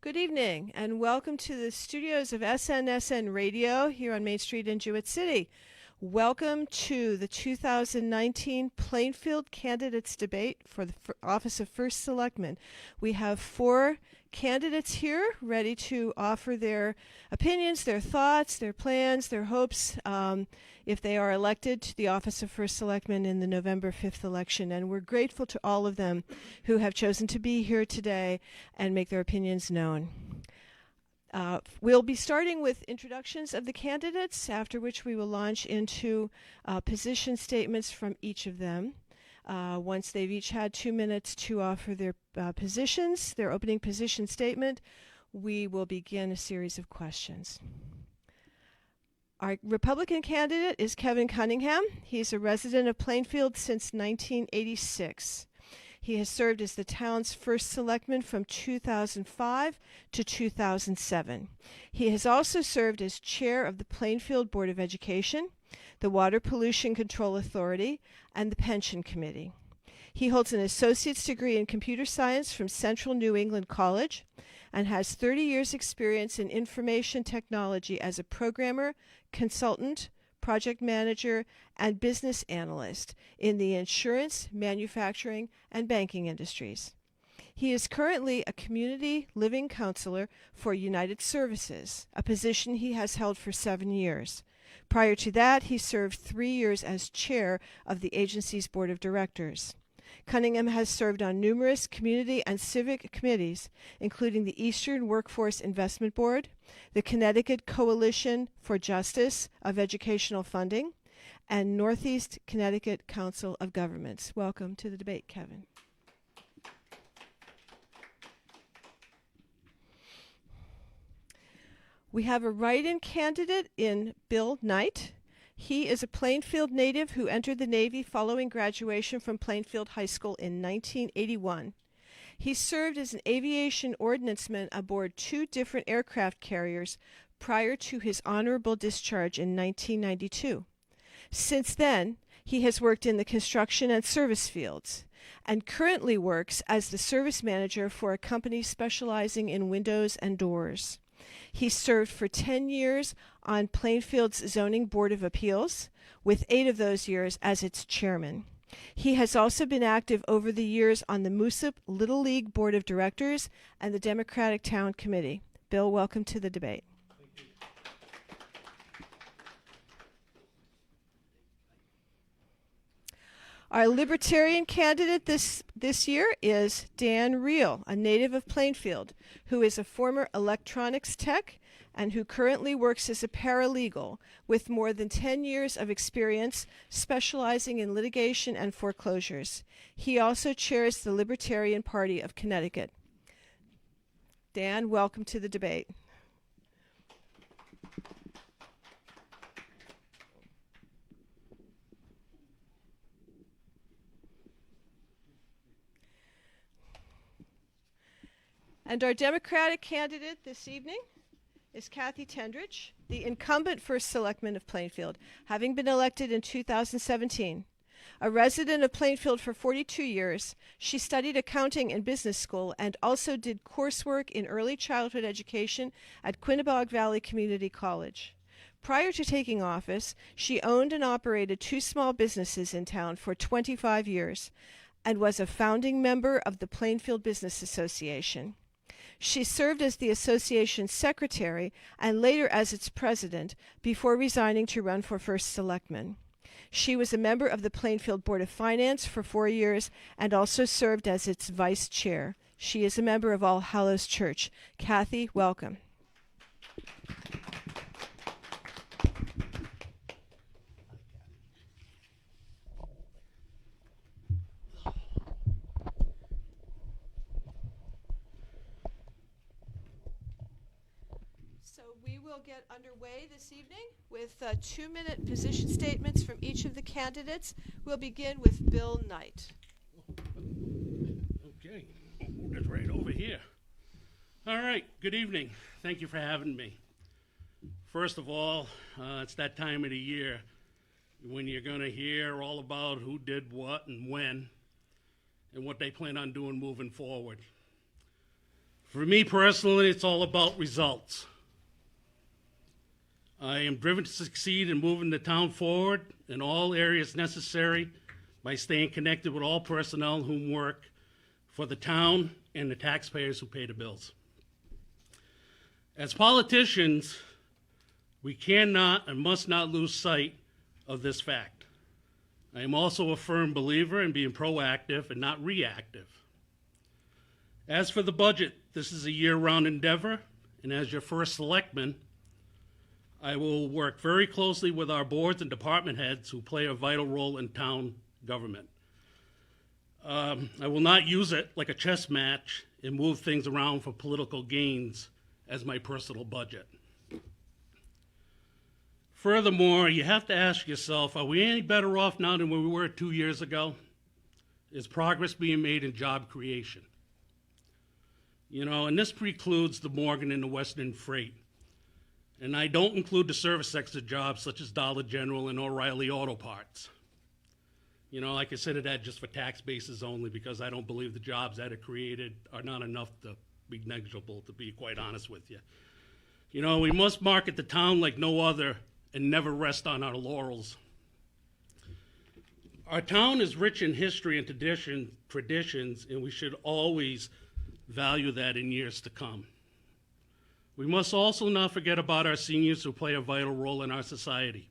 Good evening, and welcome to the studios of SNSN Radio here on Main Street in Jewett City. Welcome to the 2019 Plainfield Candidates Debate for the Office of First Selectman. We have 4 candidates here ready to offer their opinions, their thoughts, their plans, their hopes if they are elected to the Office of First Selectman in the November 5th election. And we're grateful to all of them who have chosen to be here today and make their opinions known. We'll be starting with introductions of the candidates, after which we will launch into position statements from each of them. Once they've each had 2 minutes to offer their positions, their opening position statement, we will begin a series of questions. Our Republican candidate is Kevin Cunningham. He's a resident of Plainfield since 1986. He has served as the town's first selectman from 2005 to 2007. He has also served as chair of the Plainfield Board of Education, the Water Pollution Control Authority, and the Pension Committee. He holds an associate's degree in computer science from Central New England College and has 30 years' experience in information technology as a programmer, consultant, project manager, and business analyst in the insurance, manufacturing, and banking industries. He is currently a community living counselor for United Services, a position he has held for 7 years. Prior to that, he served 3 years as chair of the agency's board of directors. Cunningham has served on numerous community and civic committees, including the Eastern Workforce Investment Board, the Connecticut Coalition for Justice of Educational Funding, and Northeast Connecticut Council of Governments. Welcome to the debate, Kevin. We have a write-in candidate in Bill Knight. He is a Plainfield native who entered the Navy following graduation from Plainfield High School in 1981. He served as an aviation ordnanceman aboard 2 different aircraft carriers prior to his honorable discharge in 1992. Since then, he has worked in the construction and service fields and currently works as the service manager for a company specializing in windows and doors. He served for 10 years on Plainfield's Zoning Board of Appeals, with 8 of those years as its chairman. He has also been active over the years on the Moosup Little League Board of Directors and the Democratic Town Committee. Bill, welcome to the debate. Our Libertarian candidate this year is Dan Reel, a native of Plainfield, who is a former electronics tech and who currently works as a paralegal with more than 10 years of experience specializing in litigation and foreclosures. He also chairs the Libertarian Party of Connecticut. Dan, welcome to the debate. And our Democratic candidate this evening is Kathy Tendrich, the incumbent First Selectman of Plainfield, having been elected in 2017. A resident of Plainfield for 42 years, she studied accounting in business school and also did coursework in early childhood education at Quinebaug Valley Community College. Prior to taking office, she owned and operated 2 small businesses in town for 25 years and was a founding member of the Plainfield Business Association. She served as the association's secretary and later as its president before resigning to run for First Selectman. She was a member of the Plainfield Board of Finance for 4 years and also served as its vice chair. She is a member of All Hallows Church. Kathy, welcome. We'll get underway this evening with 2-minute position statements from each of the candidates. We'll begin with Bill Knight. Okay, that's right over here. All right, good evening. Thank you for having me. First of all, it's that time of the year when you're going to hear all about who did what and when and what they plan on doing moving forward. For me personally, it's all about results. I am driven to succeed in moving the town forward in all areas necessary by staying connected with all personnel who work for the town and the taxpayers who pay the bills. As politicians, we cannot and must not lose sight of this fact. I am also a firm believer in being proactive and not reactive. As for the budget, this is a year-round endeavor, and as your first selectman, I will work very closely with our boards and department heads who play a vital role in town government. I will not use it like a chess match and move things around for political gains as my personal budget. Furthermore, you have to ask yourself, are we any better off now than we were 2 years ago? Is progress being made in job creation? You know, and this precludes the Morgan and the Western Freight. And I don't include the service sector jobs such as Dollar General and O'Reilly Auto Parts. You know, I consider that just for tax bases only because I don't believe the jobs that are created are not enough to be negligible, to be quite honest with you. You know, we must market the town like no other and never rest on our laurels. Our town is rich in history and traditions, and we should always value that in years to come. We must also not forget about our seniors who play a vital role in our society.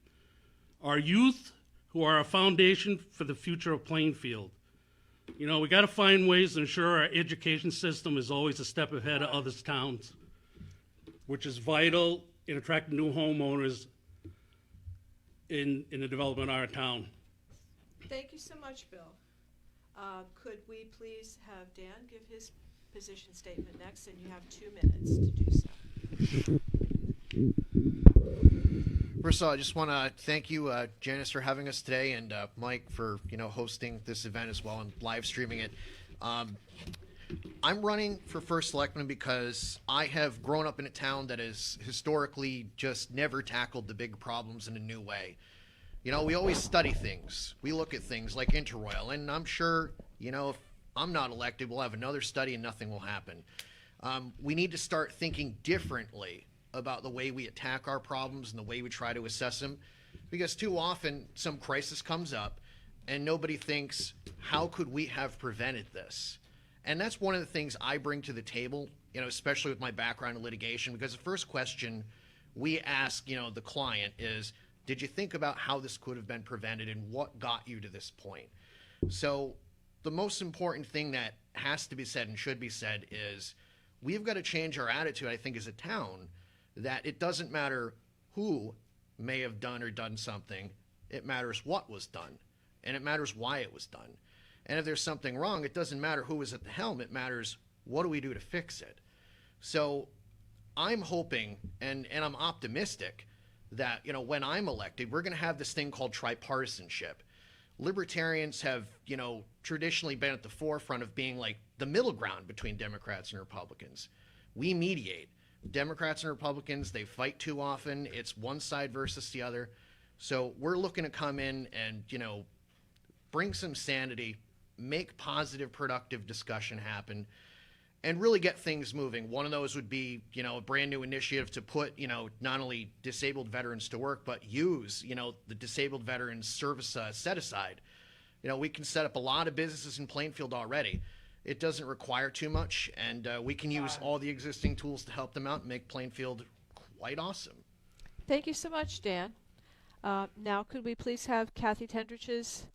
Our youth, who are a foundation for the future of Plainfield. You know, we got to find ways to ensure our education system is always a step ahead of other towns, which is vital in attracting new homeowners in the development of our town. Thank you so much, Bill. Could we please have Dan give his position statement next, and you have 2 minutes to do so. First of all, I just want to thank you, Janice, for having us today, and Mike for hosting this event as well and live streaming it. I'm running for First Selectman because I have grown up in a town that has historically just never tackled the big problems in a new way. You know, we always study things. We look at things like Interroyal, and I'm sure, if I'm not elected, we'll have another study and nothing will happen. We need to start thinking differently about the way we attack our problems and the way we try to assess them, because too often some crisis comes up and nobody thinks, how could we have prevented this? And that's one of the things I bring to the table, especially with my background in litigation, because the first question we ask, the client is, did you think about how this could have been prevented and what got you to this point? So the most important thing that has to be said and should be said is we've got to change our attitude, I think, as a town, that it doesn't matter who may have done or done something. It matters what was done, and it matters why it was done. And if there's something wrong, it doesn't matter who was at the helm. It matters what do we do to fix it. So I'm hoping, and I'm optimistic, that when I'm elected, we're going to have this thing called tripartisanship. Libertarians have, traditionally been at the forefront of being like the middle ground between Democrats and Republicans. We mediate. Democrats and Republicans, they fight too often. It's one side versus the other. So we're looking to come in and, bring some sanity, make positive, productive discussion happen, and really get things moving. One of those would be, a brand new initiative to put, not only disabled veterans to work, but use, the disabled veterans service set aside. We can set up a lot of businesses in Plainfield already. It doesn't require too much, and we can use all the existing tools to help them out and make Plainfield quite awesome. Thank you so much, Dan. Now could we please have Kathy Tendrich's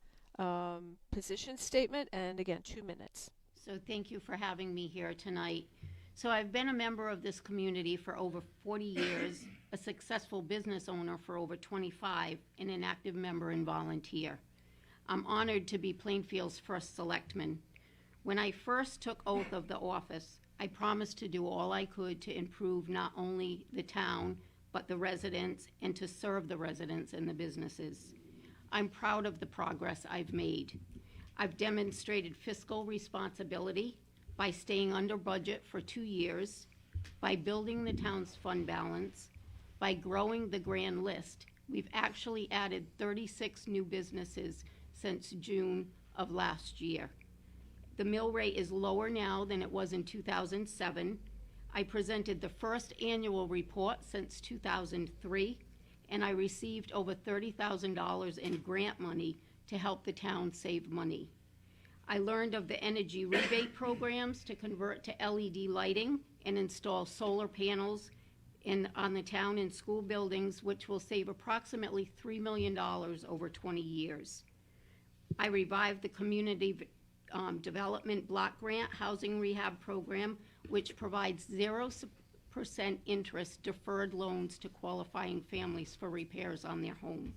position statement, and again, 2 minutes. So thank you for having me here tonight. So I've been a member of this community for over 40 years, a successful business owner for over 25, and an active member and volunteer. I'm honored to be Plainfield's first selectman. When I first took oath of the office, I promised to do all I could to improve not only the town, but the residents, and to serve the residents and the businesses. I'm proud of the progress I've made. I've demonstrated fiscal responsibility by staying under budget for 2 years, by building the town's fund balance, by growing the grand list. We've actually added 36 new businesses since June of last year. The mill rate is lower now than it was in 2007, I presented the first annual report since 2003, and I received over $30,000 in grant money to help the town save money. I learned of the energy rebate programs to convert to LED lighting and install solar panels on the town and school buildings, which will save approximately $3 million over 20 years. I revived the community development block grant housing rehab program, which provides 0% interest deferred loans to qualifying families for repairs on their home.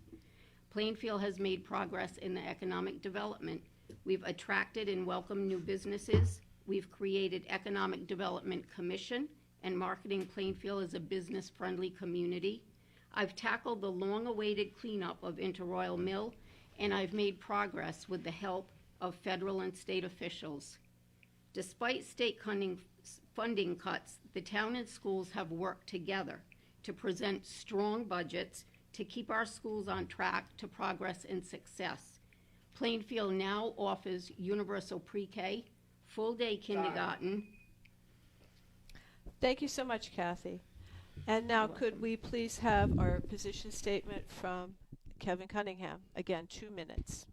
Plainfield has made progress in the economic development. We've attracted and welcomed new businesses. We've created Economic Development Commission and marketing Plainfield as a business-friendly community. I've tackled the long-awaited cleanup of Interroyal Mill, and I've made progress with the help of federal and state officials. Despite state funding cuts, the town and schools have worked together to present strong budgets to keep our schools on track to progress and success. Plainfield now offers universal pre-K, full-day kindergarten. Thank you so much, Kathy. And now could we please have our position statement from Kevin Cunningham? Again, 2 minutes.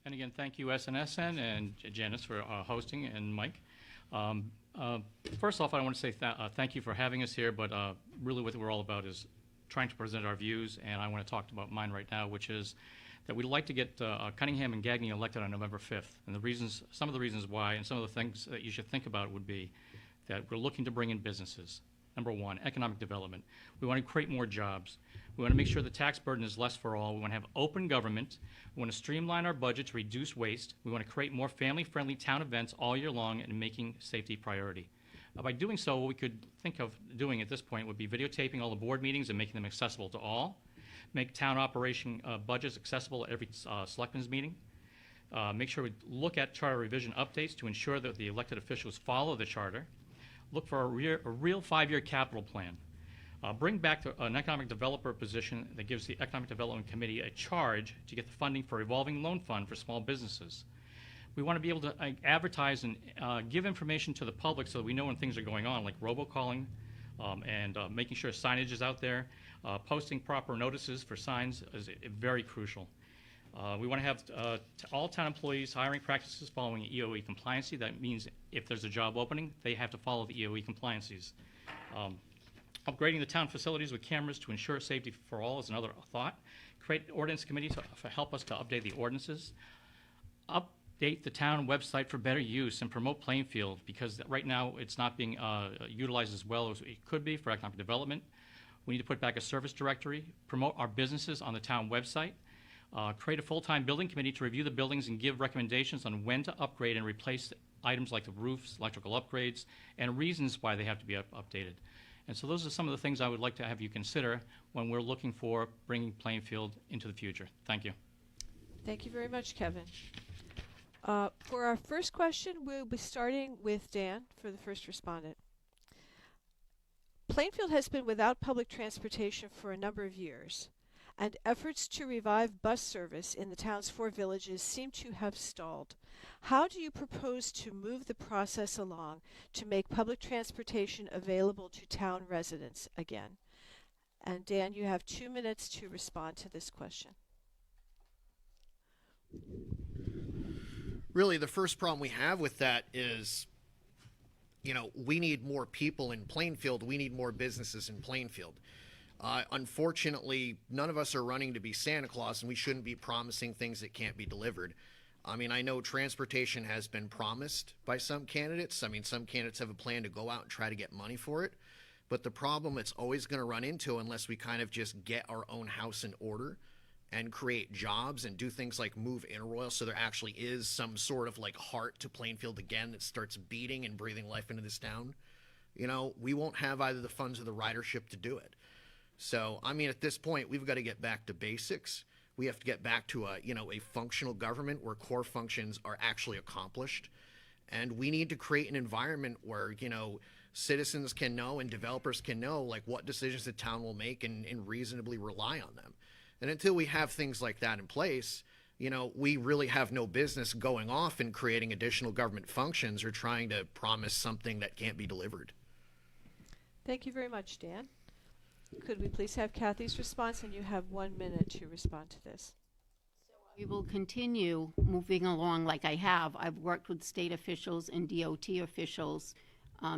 And again, thank you SNSN and Janice for hosting, and Mike. First off, I want to say thank you for having us here, but really what we're all about is trying to present our views, and I want to talk about mine right now, which is that we'd like to get Cunningham and Gagny elected on November 5th. And the reasons, some of the reasons why, and some of the things that you should think about would be that we're looking to bring in businesses. Number one, economic development. We want to create more jobs. We want to make sure the tax burden is less for all. We want to have open government. We want to streamline our budget to reduce waste. We want to create more family-friendly town events all year long and making safety a priority. By doing so, what we could think of doing at this point would be videotaping all the board meetings and making them accessible to all, make town operation budgets accessible at every selectmen's meeting, make sure we look at charter revision updates to ensure that the elected officials follow the charter, look for a real 5-year capital plan, bring back an economic developer position that gives the Economic Development Committee a charge to get the funding for a revolving loan fund for small businesses. We want to be able to advertise and give information to the public so that we know when things are going on, like robocalling and making sure signage is out there. Posting proper notices for signs is very crucial. We want to have all town employees hiring practices following EOE compliancy. That means if there's a job opening, they have to follow the EOE compliancies. Upgrading the town facilities with cameras to ensure safety for all is another thought. Create ordinance committees to help us to update the ordinances. Update the town website for better use and promote Plainfield, because right now it's not being utilized as well as it could be for economic development. We need to put back a service directory, promote our businesses on the town website, create a full-time building committee to review the buildings and give recommendations on when to upgrade and replace items like the roofs, electrical upgrades, and reasons why they have to be updated. And so those are some of the things I would like to have you consider when we're looking for bringing Plainfield into the future. Thank you. Thank you very much, Kevin. For our first question, we'll be starting with Dan for the first respondent. Plainfield has been without public transportation for a number of years, and efforts to revive bus service in the town's 4 villages seem to have stalled. How do you propose to move the process along to make public transportation available to town residents again? And Dan, you have 2 minutes to respond to this question. Really, the first problem we have with that is, we need more people in Plainfield. We need more businesses in Plainfield. Unfortunately, none of us are running to be Santa Claus, and we shouldn't be promising things that can't be delivered. I know transportation has been promised by some candidates. Some candidates have a plan to go out and try to get money for it. But the problem it's always going to run into, unless we kind of just get our own house in order and create jobs and do things like move Interroyal so there actually is some sort of heart to Plainfield again that starts beating and breathing life into this town, we won't have either the funds or the ridership to do it. So, at this point, we've got to get back to basics. We have to get back to a functional government where core functions are actually accomplished. And we need to create an environment where, citizens can know and developers can know, what decisions the town will make and reasonably rely on them. And until we have things like that in place, we really have no business going off and creating additional government functions or trying to promise something that can't be delivered. Thank you very much, Dan. Could we please have Kathy's response, and you have 1 minute to respond to this. We will continue moving along like I have. I've worked with state officials and DOT officials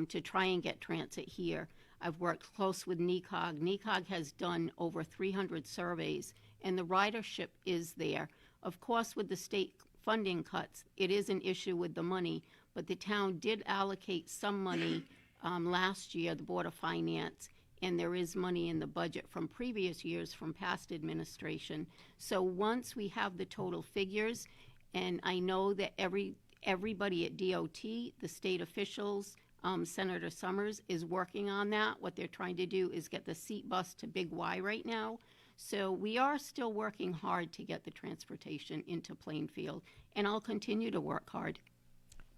to try and get transit here. I've worked close with NECOG. NECOG has done over 300 surveys, and the ridership is there. Of course, with the state funding cuts, it is an issue with the money, but the town did allocate some money last year, the Board of Finance, and there is money in the budget from previous years from past administration. So once we have the total figures, and I know that everybody at DOT, the state officials, Senator Summers is working on that. What they're trying to do is get the seat bus to Big Y right now. So we are still working hard to get the transportation into Plainfield, and I'll continue to work hard.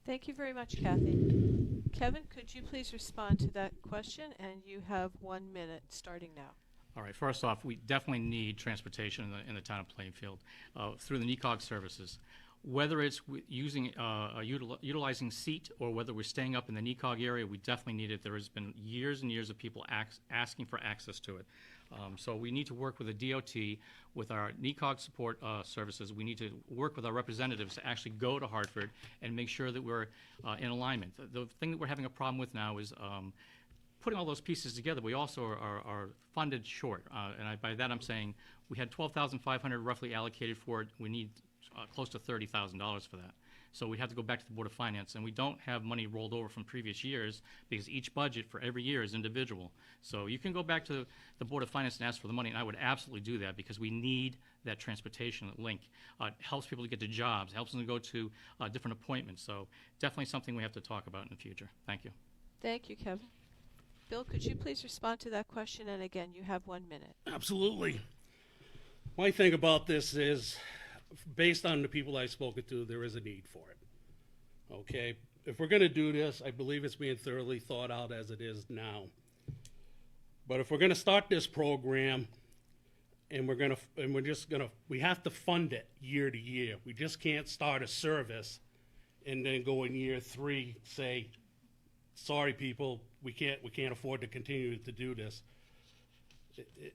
Thank you very much, Kathy. Kevin, could you please respond to that question? And you have 1 minute starting now. All right, first off, we definitely need transportation in the town of Plainfield through the NECOG services. Whether it's utilizing seat or whether we're staying up in the NECOG area, we definitely need it. There has been years and years of people asking for access to it. So we need to work with the DOT, with our NECOG support services. We need to work with our representatives to actually go to Hartford and make sure that we're in alignment. The thing that we're having a problem with now is putting all those pieces together. We also are funded short, and by that I'm saying we had $12,500 roughly allocated for it. We need close to $30,000 for that. So we have to go back to the Board of Finance, and we don't have money rolled over from previous years because each budget for every year is individual. So you can go back to the Board of Finance and ask for the money, and I would absolutely do that because we need that transportation link. It helps people to get to jobs, helps them to go to different appointments. So definitely something we have to talk about in the future. Thank you. Thank you, Kevin. Bill, could you please respond to that question? And again, you have 1 minute. Absolutely. My thing about this is, based on the people I've spoken to, there is a need for it. Okay? If we're going to do this, I believe it's being thoroughly thought out as it is now. But if we're going to start this program, and we have to fund it year to year. We just can't start a service and then go in year 3 say, sorry people, we can't afford to continue to do this.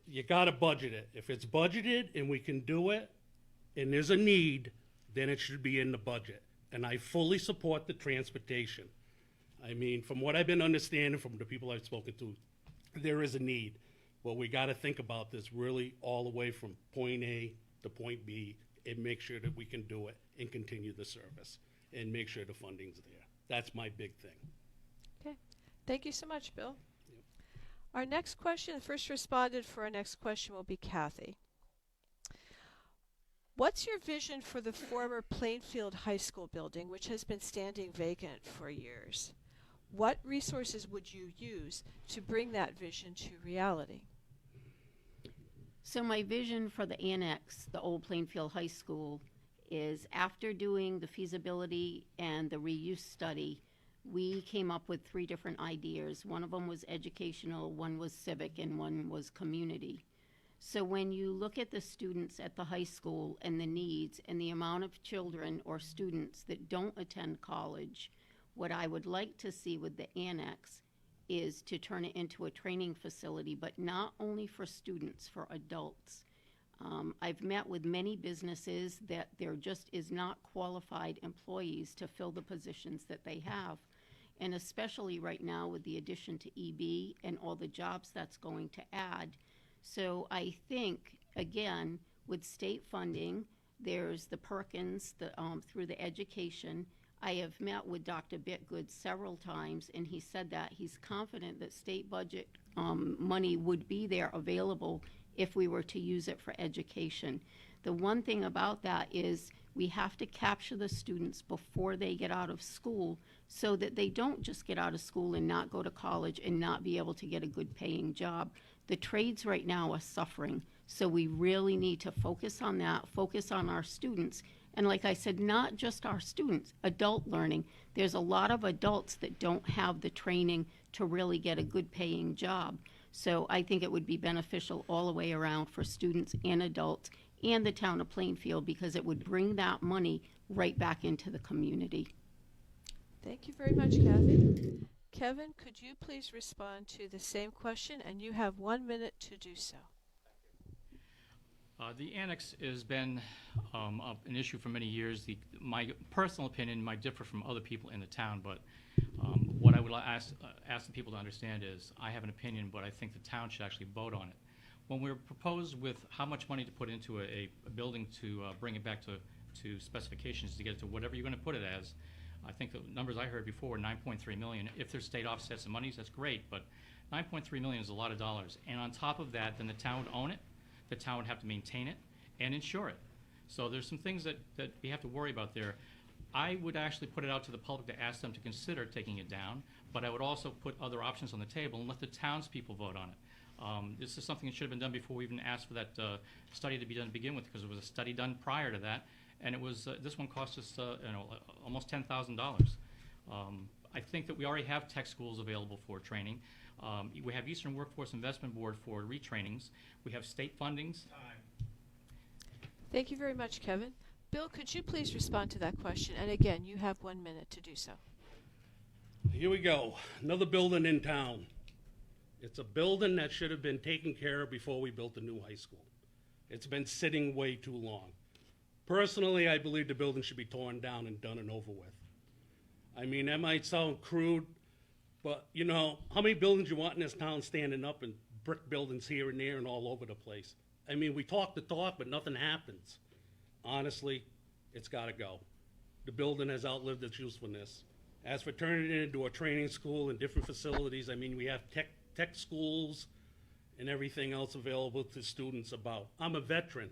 You got to budget it. If it's budgeted and we can do it, and there's a need, then it should be in the budget. And I fully support the transportation. I mean, from what I've been understanding from the people I've spoken to, there is a need. Well, we got to think about this really all the way from point A to point B and make sure that we can do it and continue the service and make sure the funding's there. That's my big thing. Okay. Thank you so much, Bill. Yep. Our next question, the first respondent for our next question will be Kathy. What's your vision for the former Plainfield High School building, which has been standing vacant for years? What resources would you use to bring that vision to reality? So my vision for the annex, the old Plainfield High School, is after doing the feasibility and the reuse study, we came up with 3 different ideas. One of them was educational, one was civic, and one was community. So when you look at the students at the high school and the needs and the amount of children or students that don't attend college, what I would like to see with the annex is to turn it into a training facility, but not only for students, for adults. I've met with many businesses that there just is not qualified employees to fill the positions that they have. And especially right now with the addition to EB and all the jobs that's going to add. So I think, again, with state funding, there's the Perkins through the education. I have met with Dr. Bitgood several times, and he said that he's confident that state budget money would be there available if we were to use it for education. The one thing about that is we have to capture the students before they get out of school so that they don't just get out of school and not go to college and not be able to get a good paying job. The trades right now are suffering, so we really need to focus on that, focus on our students. And like I said, not just our students, adult learning. There's a lot of adults that don't have the training to really get a good paying job. So I think it would be beneficial all the way around for students and adults. and the town of Plainfield, because it would bring that money right back into the community. Thank you very much, Kathy. Kevin, could you please respond to the same question? And you have 1 minute to do so. The annex has been an issue for many years. My personal opinion might differ from other people in the town, but what I would ask the people to understand is I have an opinion, but I think the town should actually vote on it. When we were proposed with how much money to put into a building to bring it back to specifications to get it to whatever you're going to put it as, I think the numbers I heard before were 9.3 million. If there's state offsets and monies, that's great, but 9.3 million is a lot of dollars. And on top of that, then the town would own it, the town would have to maintain it and insure it. So there's some things that we have to worry about there. I would actually put it out to the public to ask them to consider taking it down, but I would also put other options on the table and let the townspeople vote on it. This is something that should have been done before we even asked for that study to be done to begin with, because there was a study done prior to that, and it was this one cost us almost $10,000. I think that we already have tech schools available for training. We have Eastern Workforce Investment Board for retrainings. We have state fundings. Thank you very much, Kevin. Bill, could you please respond to that question? And again, you have 1 minute to do so. Here we go. Another building in town. It's a building that should have been taken care of before we built the new high school. It's been sitting way too long. Personally, I believe the building should be torn down and done and over with. I mean, that might sound crude, but you know, how many buildings you want in this town standing up, and brick buildings here and there and all over the place? I mean, we talk the talk, but nothing happens. Honestly, it's gotta go. The building has outlived its usefulness. As for turning it into a training school and different facilities, I mean, we have tech schools and everything else available to students about. I'm a veteran.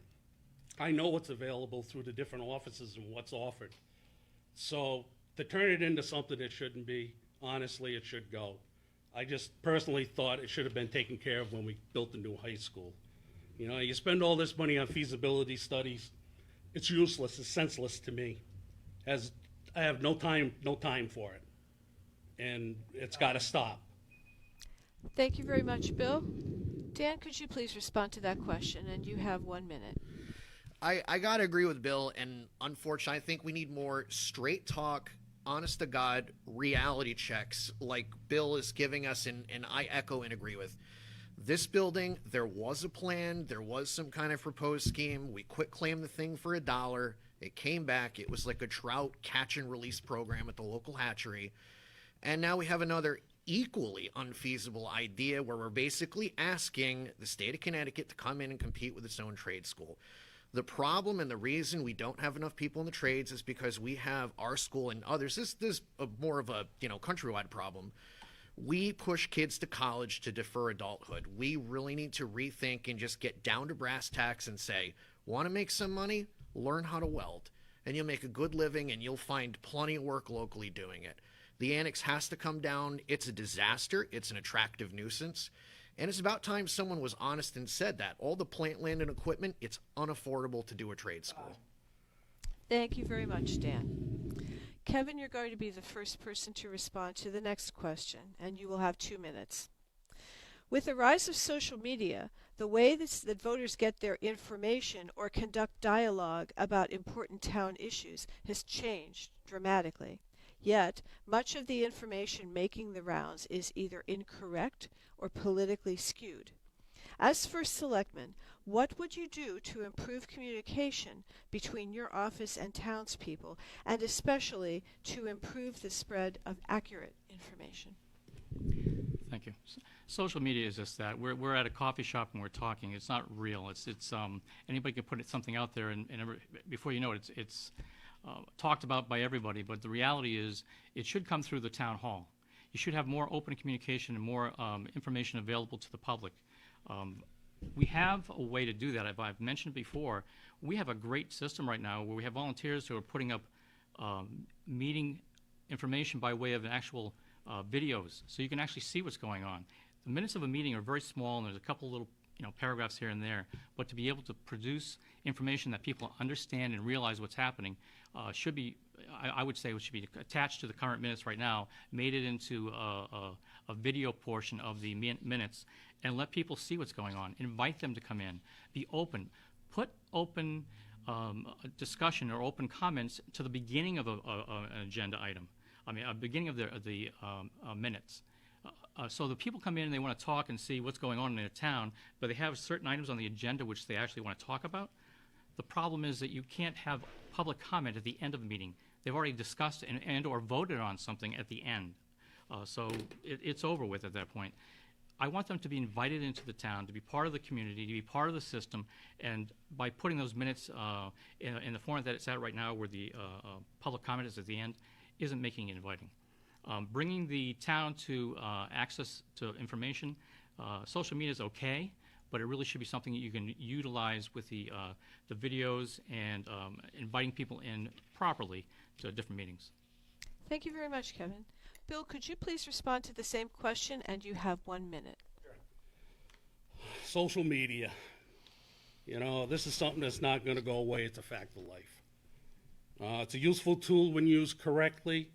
I know what's available through the different offices and what's offered. So to turn it into something it shouldn't be, honestly, it should go. I just personally thought it should have been taken care of when we built the new high school. You know, you spend all this money on feasibility studies, it's useless, it's senseless to me. As I have no time for it. And it's gotta stop. Thank you very much, Bill. Dan, could you please respond to that question? And you have 1 minute. I got to agree with Bill, and unfortunately, I think we need more straight talk, honest to God reality checks like Bill is giving us, and I echo and agree with. This building, there was a plan, there was some kind of proposed scheme. We quit claimed the thing for $1. It came back. It was like a trout catch and release program at the local hatchery. And now we have another equally unfeasible idea where we're basically asking the state of Connecticut to come in and compete with its own trade school. The problem and the reason we don't have enough people in the trades is because we have our school and others. This is more of a countrywide problem. We push kids to college to defer adulthood. We really need to rethink and just get down to brass tacks and say, want to make some money? Learn how to weld. And you'll make a good living and you'll find plenty of work locally doing it. The annex has to come down. It's a disaster. It's an attractive nuisance. And it's about time someone was honest and said that. All the plant land and equipment, it's unaffordable to do a trade school. Thank you very much, Dan. Kevin, you're going to be the first person to respond to the next question, and you will have 2 minutes. With the rise of social media, the way that voters get their information or conduct dialogue about important town issues has changed dramatically. Yet, much of the information making the rounds is either incorrect or politically skewed. As First Selectman, what would you do to improve communication between your office and townspeople, and especially to improve the spread of accurate information? Thank you. Social media is just that. We're at a coffee shop and we're talking. It's not real. It's anybody can put something out there, and before you know it, it's talked about by everybody. But the reality is, it should come through the town hall. You should have more open communication and more information available to the public. We have a way to do that. I've mentioned before, we have a great system right now where we have volunteers who are putting up meeting information by way of actual videos, so you can actually see what's going on. The minutes of a meeting are very small, and there's a couple little paragraphs here and there, but to be able to produce information that people understand and realize what's happening should be, I would say, it should be attached to the current minutes right now, made it into a video portion of the minutes, and let people see what's going on. Invite them to come in. Be open. put open discussion or open comments to the beginning of an agenda item. I mean, beginning of the minutes. So the people come in and they want to talk and see what's going on in their town, but they have certain items on the agenda which they actually want to talk about. The problem is that you can't have public comment at the end of the meeting. They've already discussed and or voted on something at the end. So it's over with at that point. I want them to be invited into the town, to be part of the community, to be part of the system, and by putting those minutes in the format that it's at right now, where the public comment is at the end, isn't making it inviting. Bringing the town to access to information, social media is okay, but it really should be something that you can utilize with the videos and inviting people in properly to different meetings. Thank you very much, Kevin. Bill, could you please respond to the same question, and you have 1 minute. Social media. You know, this is something that's not going to go away. It's a fact of life. It's a useful tool when used correctly.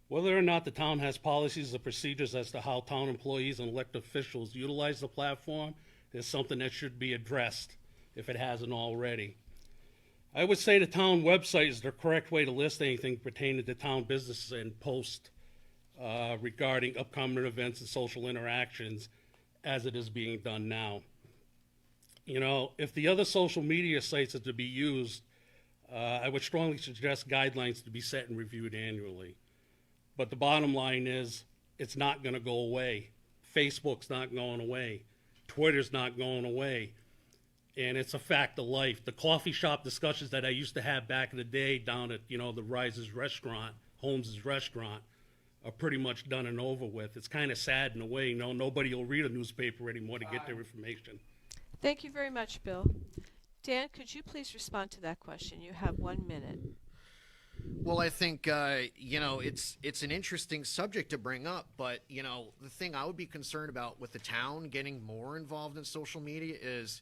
Whether or not the town has policies or procedures as to how town employees and elected officials utilize the platform is something that should be addressed if it hasn't already. I would say the town website is the correct way to list anything pertaining to town business and post regarding upcoming events and social interactions as it is being done now. You know, if the other social media sites are to be used, I would strongly suggest guidelines to be set and reviewed annually. But the bottom line is, it's not going to go away. Facebook's not going away. Twitter's not going away. And it's a fact of life. The coffee shop discussions that I used to have back in the day down at, the Rise's restaurant, Holmes's restaurant, are pretty much done and over with. It's kind of sad in a way, nobody will read a newspaper anymore to get their information. Thank you very much, Bill. Dan, could you please respond to that question? You have 1 minute. Well, I think, it's an interesting subject to bring up, but, the thing I would be concerned about with the town getting more involved in social media is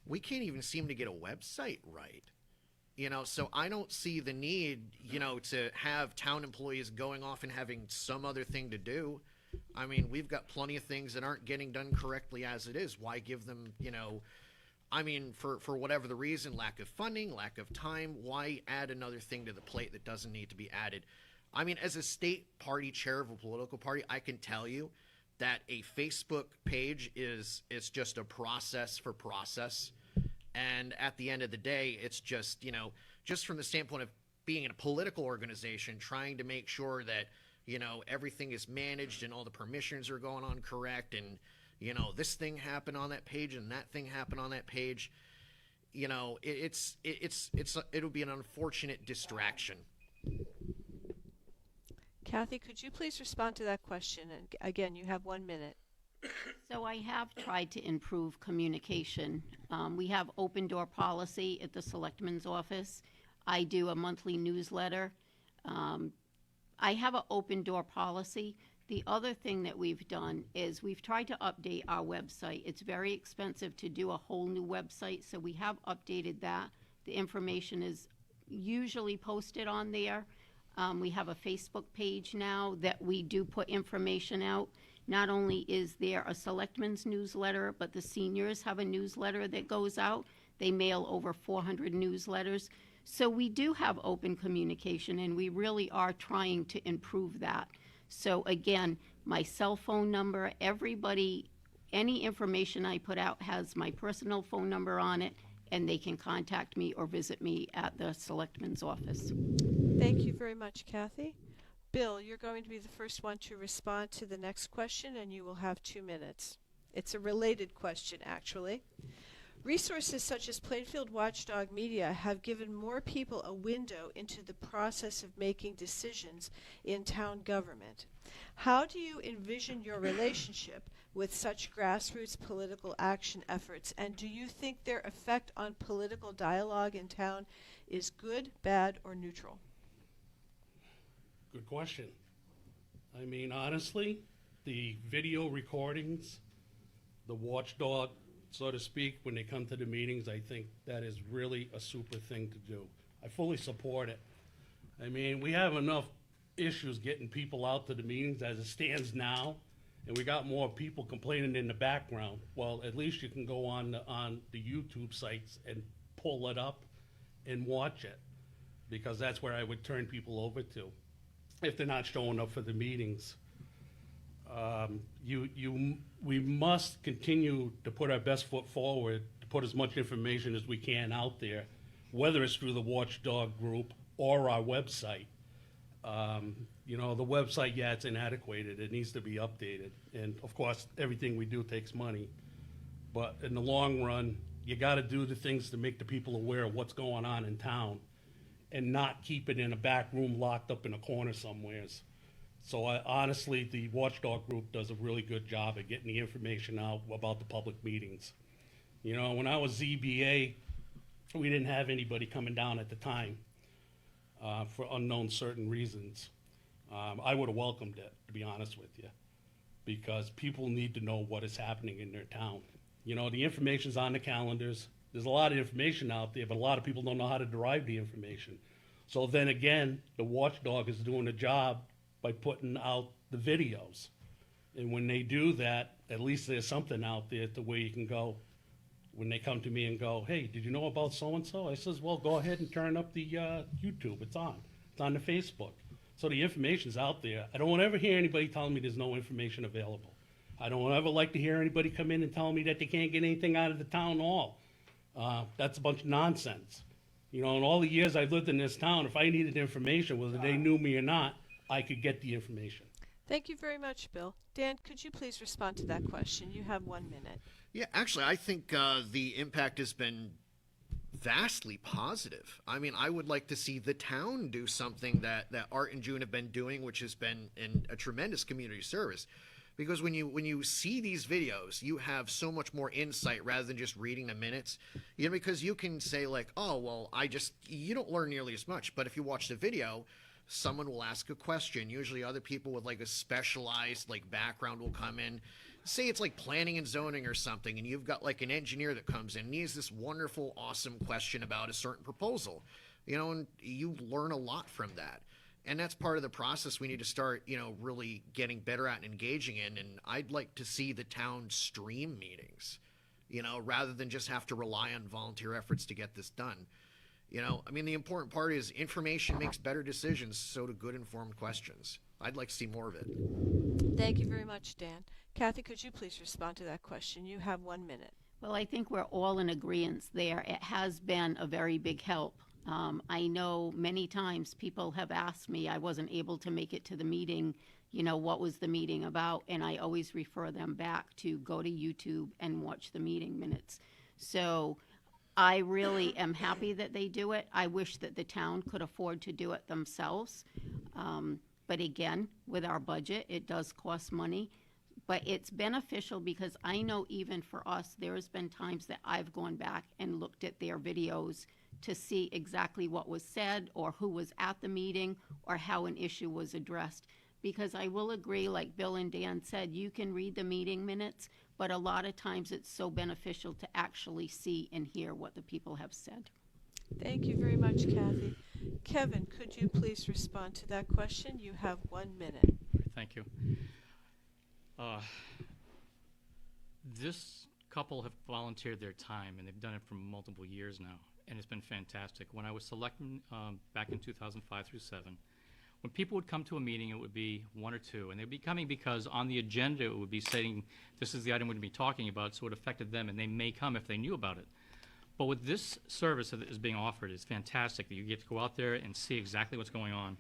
we can't even seem to get a website right. So I don't see the need, to have town employees going off and having some other thing to do. I mean, we've got plenty of things that aren't getting done correctly as it is. Why give them, for whatever the reason, lack of funding, lack of time, why add another thing to the plate that doesn't need to be added? I mean, as a state party chair of a political party, I can tell you that a Facebook page is just a process for process. And at the end of the day, it's just, just from the standpoint of being in a political organization, trying to make sure that, everything is managed and all the permissions are going on correct. And, this thing happened on that page and that thing happened on that page. It'll be an unfortunate distraction. Kathy, could you please respond to that question? And again, you have 1 minute. So I have tried to improve communication. We have open door policy at the selectman's office. I do a monthly newsletter. I have an open door policy. The other thing that we've done is we've tried to update our website. It's very expensive to do a whole new website, so we have updated that. The information is usually posted on there. We have a Facebook page now that we do put information out. Not only is there a selectman's newsletter, but the seniors have a newsletter that goes out. They mail over 400 newsletters. So we do have open communication, and we really are trying to improve that. So again, my cell phone number, everybody, any information I put out has my personal phone number on it, and they can contact me or visit me at the selectman's office. Thank you very much, Kathy. Bill, you're going to be the first one to respond to the next question, and you will have 2 minutes. It's a related question, actually. Resources such as Plainfield Watchdog Media have given more people a window into the process of making decisions in town government. How do you envision your relationship with such grassroots political action efforts, and do you think their effect on political dialogue in town is good, bad, or neutral? Good question. I mean, honestly, the video recordings, the watchdog, so to speak, when they come to the meetings, I think that is really a super thing to do. I fully support it. I mean, we have enough issues getting people out to the meetings as it stands now, and we got more people complaining in the background. Well, at least you can go on the YouTube sites and pull it up and watch it, because that's where I would turn people over to if they're not showing up for the meetings. We must continue to put our best foot forward, to put as much information as we can out there, whether it's through the Watchdog group or our website. You know, the website, yeah, it's inadequate. It needs to be updated. And of course, everything we do takes money. But in the long run, you got to do the things to make the people aware of what's going on in town and not keep it in a back room locked up in a corner somewheres. So honestly, the Watchdog group does a really good job at getting the information out about the public meetings. You know, when I was ZBA, we didn't have anybody coming down at the time for unknown certain reasons. I would have welcomed it, to be honest with you, because people need to know what is happening in their town. You know, the information's on the calendars. There's a lot of information out there, but a lot of people don't know how to derive the information. So then again, the Watchdog is doing a job by putting out the videos. And when they do that, at least there's something out there to where you can go, when they come to me and go, hey, did you know about so-and-so? I says, well, go ahead and turn up the YouTube. It's on the Facebook. So the information's out there. I don't ever hear anybody telling me there's no information available. I don't ever like to hear anybody come in and tell me that they can't get anything out of the town hall. That's a bunch of nonsense. You know, in all the years I've lived in this town, if I needed information, whether they knew me or not, I could get the information. Thank you very much, Bill. Dan, could you please respond to that question? You have 1 minute. Yeah, actually, I think the impact has been vastly positive. I mean, I would like to see the town do something that Art and June have been doing, which has been a tremendous community service. Because when you see these videos, you have so much more insight rather than just reading the minutes. You know, because you can say like, oh, well, you don't learn nearly as much. But if you watch the video, someone will ask a question. Usually other people with like a specialized like background will come in. Say it's like planning and zoning or something, and you've got like an engineer that comes in and he has this wonderful, awesome question about a certain proposal. You know, and you learn a lot from that. And that's part of the process we need to start, you know, really getting better at and engaging in. And I'd like to see the town stream meetings, you know, rather than just have to rely on volunteer efforts to get this done. You know, I mean, the important part is information makes better decisions, so do good informed questions. I'd like to see more of it. Thank you very much, Dan. Kathy, could you please respond to that question? You have 1 minute. Well, I think we're all in agreement there. It has been a very big help. I know many times people have asked me, I wasn't able to make it to the meeting, you know, what was the meeting about? And I always refer them back to go to YouTube and watch the meeting minutes. So I really am happy that they do it. I wish that the town could afford to do it themselves. But again, with our budget, it does cost money. But it's beneficial because I know even for us, there has been times that I've gone back and looked at their videos to see exactly what was said or who was at the meeting or how an issue was addressed. Because I will agree, like Bill and Dan said, you can read the meeting minutes, but a lot of times it's so beneficial to actually see and hear what the people have said. Thank you very much, Kathy. Kevin, could you please respond to that question? You have 1 minute. Thank you. This couple have volunteered their time, and they've done it for multiple years now, and it's been fantastic. When I was selectman back in 2005 through 7, when people would come to a meeting, it would be 1 or 2, and they'd be coming because on the agenda it would be saying this is the item we're going to be talking about, so it affected them, and they may come if they knew about it. But with this service that is being offered, it's fantastic that you get to go out there and see exactly what's going on.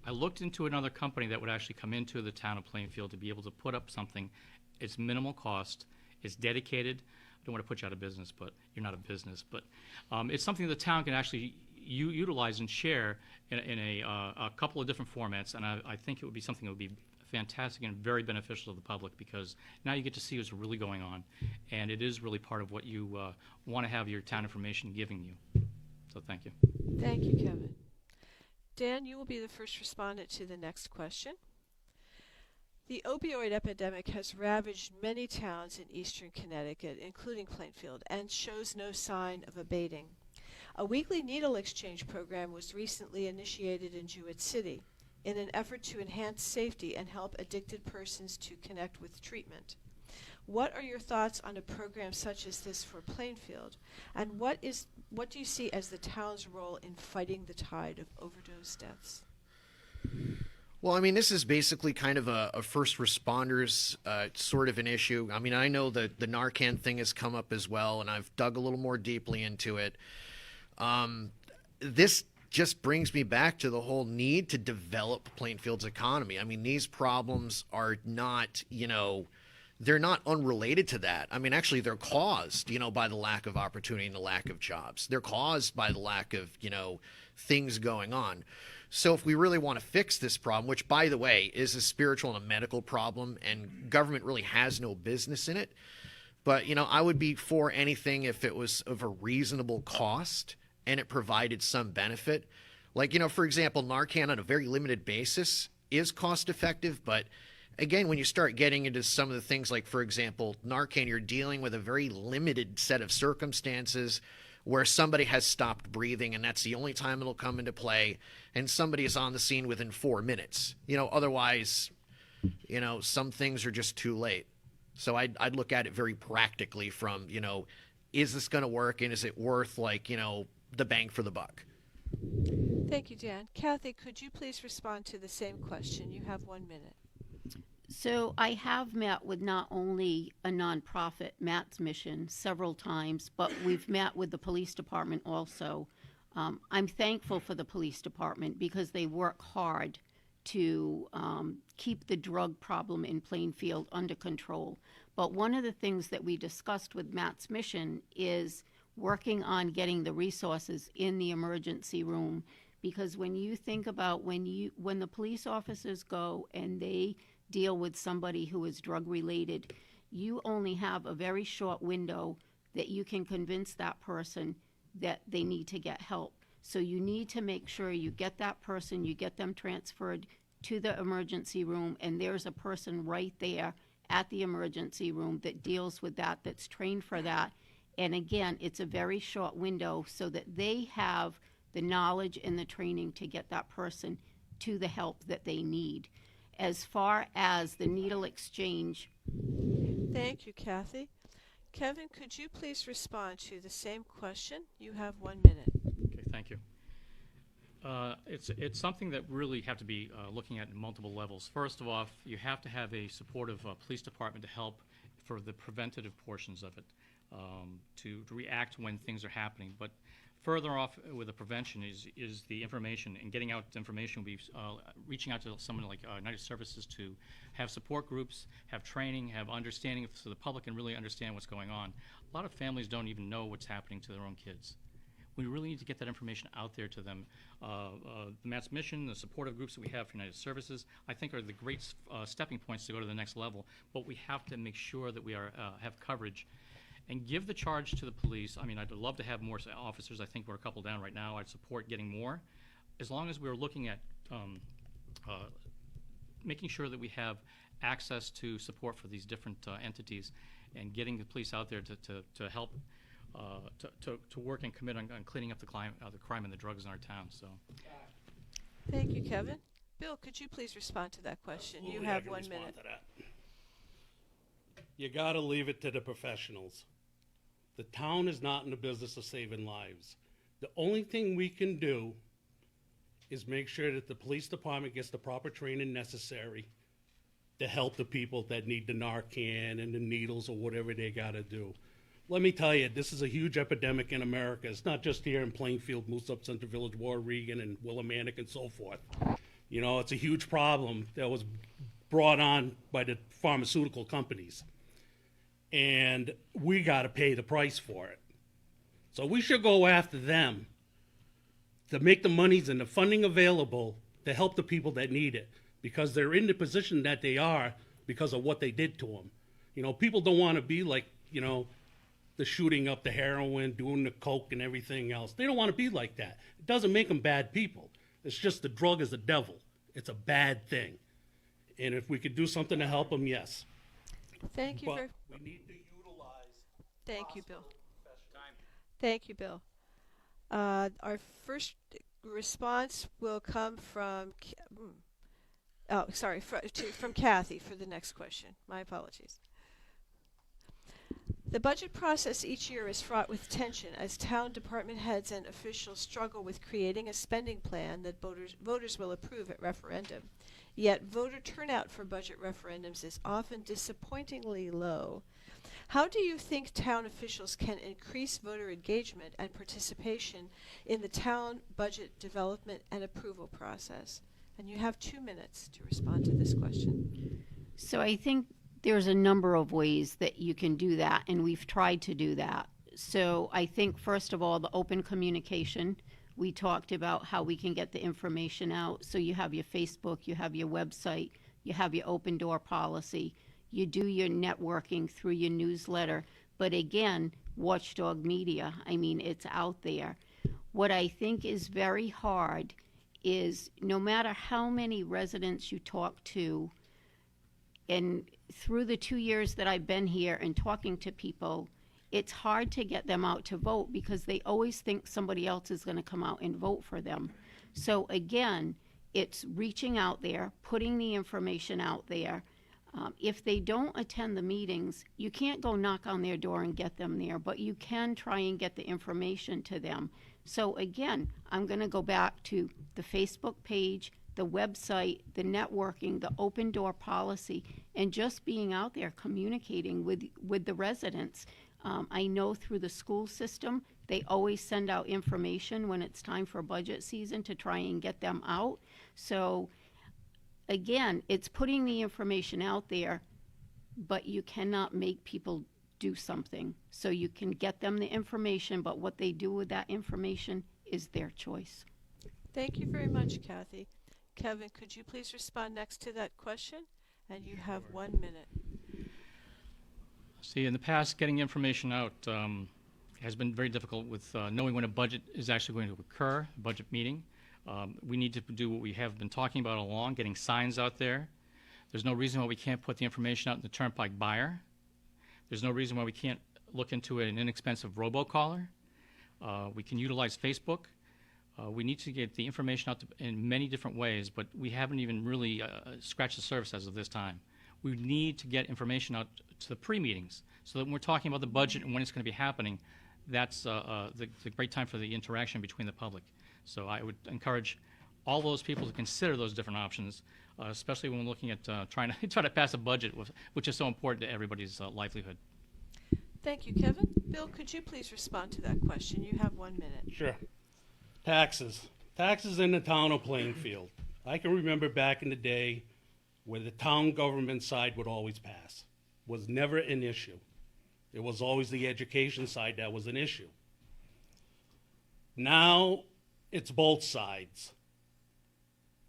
I looked into another company that would actually come into the town of Plainfield to be able to put up something. It's minimal cost. It's dedicated. I don't want to put you out of business, but you're not a business. But it's something the town can actually utilize and share in a couple of different formats. And I think it would be something that would be fantastic and very beneficial to the public, because now you get to see what's really going on. And it is really part of what you want to have your town information giving you. So thank you. Thank you, Kevin. Dan, you will be the first respondent to the next question. The opioid epidemic has ravaged many towns in eastern Connecticut, including Plainfield, and shows no sign of abating. A weekly needle exchange program was recently initiated in Jewett City. in an effort to enhance safety and help addicted persons to connect with treatment. What are your thoughts on a program such as this for Plainfield? And what do you see as the town's role in fighting the tide of overdose deaths? Well, I mean, this is basically kind of a first responders sort of an issue. I mean, I know that the Narcan thing has come up as well, and I've dug a little more deeply into it. This just brings me back to the whole need to develop Plainfield's economy. I mean, these problems are not, they're not unrelated to that. I mean, actually, they're caused, by the lack of opportunity and the lack of jobs. They're caused by the lack of, things going on. So if we really want to fix this problem, which, by the way, is a spiritual and a medical problem, and government really has no business in it, but, I would be for anything if it was of a reasonable cost and it provided some benefit. Like, for example, Narcan on a very limited basis is cost effective, but again, when you start getting into some of the things like, for example, Narcan, you're dealing with a very limited set of circumstances where somebody has stopped breathing and that's the only time it'll come into play, and somebody is on the scene within 4 minutes. Otherwise, some things are just too late. So I'd look at it very practically from, is this going to work, and is it worth, the bang for the buck? Thank you, Dan. Kathy, could you please respond to the same question? You have 1 minute. So I have met with not only a nonprofit, Matt's Mission, several times, but we've met with the police department also. I'm thankful for the police department because they work hard to keep the drug problem in Plainfield under control. But one of the things that we discussed with Matt's Mission is working on getting the resources in the emergency room, because when you think about when the police officers go and they deal with somebody who is drug related, you only have a very short window that you can convince that person that they need to get help. So you need to make sure you get that person, you get them transferred to the emergency room, and there's a person right there at the emergency room that deals with that, that's trained for that. And again, it's a very short window so that they have the knowledge and the training to get that person to the help that they need. As far as the needle exchange. Thank you, Kathy. Kevin, could you please respond to the same question? You have 1 minute. Okay, thank you. It's something that really have to be looking at multiple levels. First of all, you have to have a supportive police department to help for the preventative portions of it, to react when things are happening. But further off with the prevention is the information, and getting out information will be reaching out to someone like United Services to have support groups, have training, have understanding so the public can really understand what's going on. A lot of families don't even know what's happening to their own kids. We really need to get that information out there to them. The Matt's Mission, the supportive groups that we have for United Services, I think are the great stepping points to go to the next level, but we have to make sure that we have coverage and give the charge to the police. I mean, I'd love to have more officers. I think we're a couple down right now. I'd support getting more, as long as we're looking at making sure that we have access to support for these different entities, and getting the police out there to help to work and commit on cleaning up the crime and the drugs in our town. So, thank you, Kevin. Bill, could you please respond to that question? Absolutely, You have I can 1 respond minute. to that. You got to leave it to the professionals. The town is not in the business of saving lives. The only thing we can do is make sure that the police department gets the proper training necessary to help the people that need the Narcan and the needles or whatever they got to do. Let me tell you, this is a huge epidemic in America. It's not just here in Plainfield, Moose Up, Center Village, War, Regan, and Willimantic, and so forth. It's a huge problem that was brought on by the pharmaceutical companies. And we got to pay the price for it. So we should go after them to make the monies and the funding available to help the people that need it, because they're in the position that they are because of what they did to them. People don't want to be like, the shooting up the heroin, doing the coke and everything else. They don't want to be like that. It doesn't make them bad people. It's just the drug is a devil. It's a bad thing. And if we could do something to help them, yes. Thank you. But we need to utilize. Thank you, Bill. Thank you, Bill. Our first response will come from Oh, sorry, from Kathy for the next question. My apologies. The budget process each year is fraught with tension as town department heads and officials struggle with creating a spending plan that voters will approve at referendum. Yet voter turnout for budget referendums is often disappointingly low. How do you think town officials can increase voter engagement and participation in the town budget development and approval process? And you have 2 minutes to respond to this question. So I think there's a number of ways that you can do that, and we've tried to do that. So I think, first of all, the open communication. We talked about how we can get the information out. So you have your Facebook, you have your website, you have your open door policy, you do your networking through your newsletter. But again, watchdog media, I mean, it's out there. What I think is very hard is no matter how many residents you talk to, and through the 2 years that I've been here and talking to people, it's hard to get them out to vote because they always think somebody else is going to come out and vote for them. So again, it's reaching out there, putting the information out there. If they don't attend the meetings, you can't go knock on their door and get them there, but you can try and get the information to them. So again, I'm going to go back to the Facebook page, the website, the networking, the open door policy, and just being out there communicating with the residents. I know through the school system, they always send out information when it's time for budget season to try and get them out. So again, it's putting the information out there, but you cannot make people do something. So you can get them the information, but what they do with that information is their choice. Thank you very much, Kathy. Kevin, could you please respond next to that question? And you have 1 minute. See, in the past, getting information out has been very difficult with knowing when a budget is actually going to occur, a budget meeting. We need to do what we have been talking about all along, getting signs out there. There's no reason why we can't put the information out in the Turnpike Buyer. There's no reason why we can't look into an inexpensive robocaller. We can utilize Facebook. We need to get the information out in many different ways, but we haven't even really scratched the surface as of this time. We need to get information out to the pre-meetings so that when we're talking about the budget and when it's going to be happening, that's the great time for the interaction between the public. So I would encourage all those people to consider those different options, especially when we're looking at trying to pass a budget, which is so important to everybody's livelihood. Thank you, Kevin. Bill, could you please respond to that question? You have 1 minute. Sure. Taxes. Taxes in the town of Plainfield. I can remember back in the day where the town government side would always pass. Was never an issue. It was always the education side that was an issue. Now it's both sides,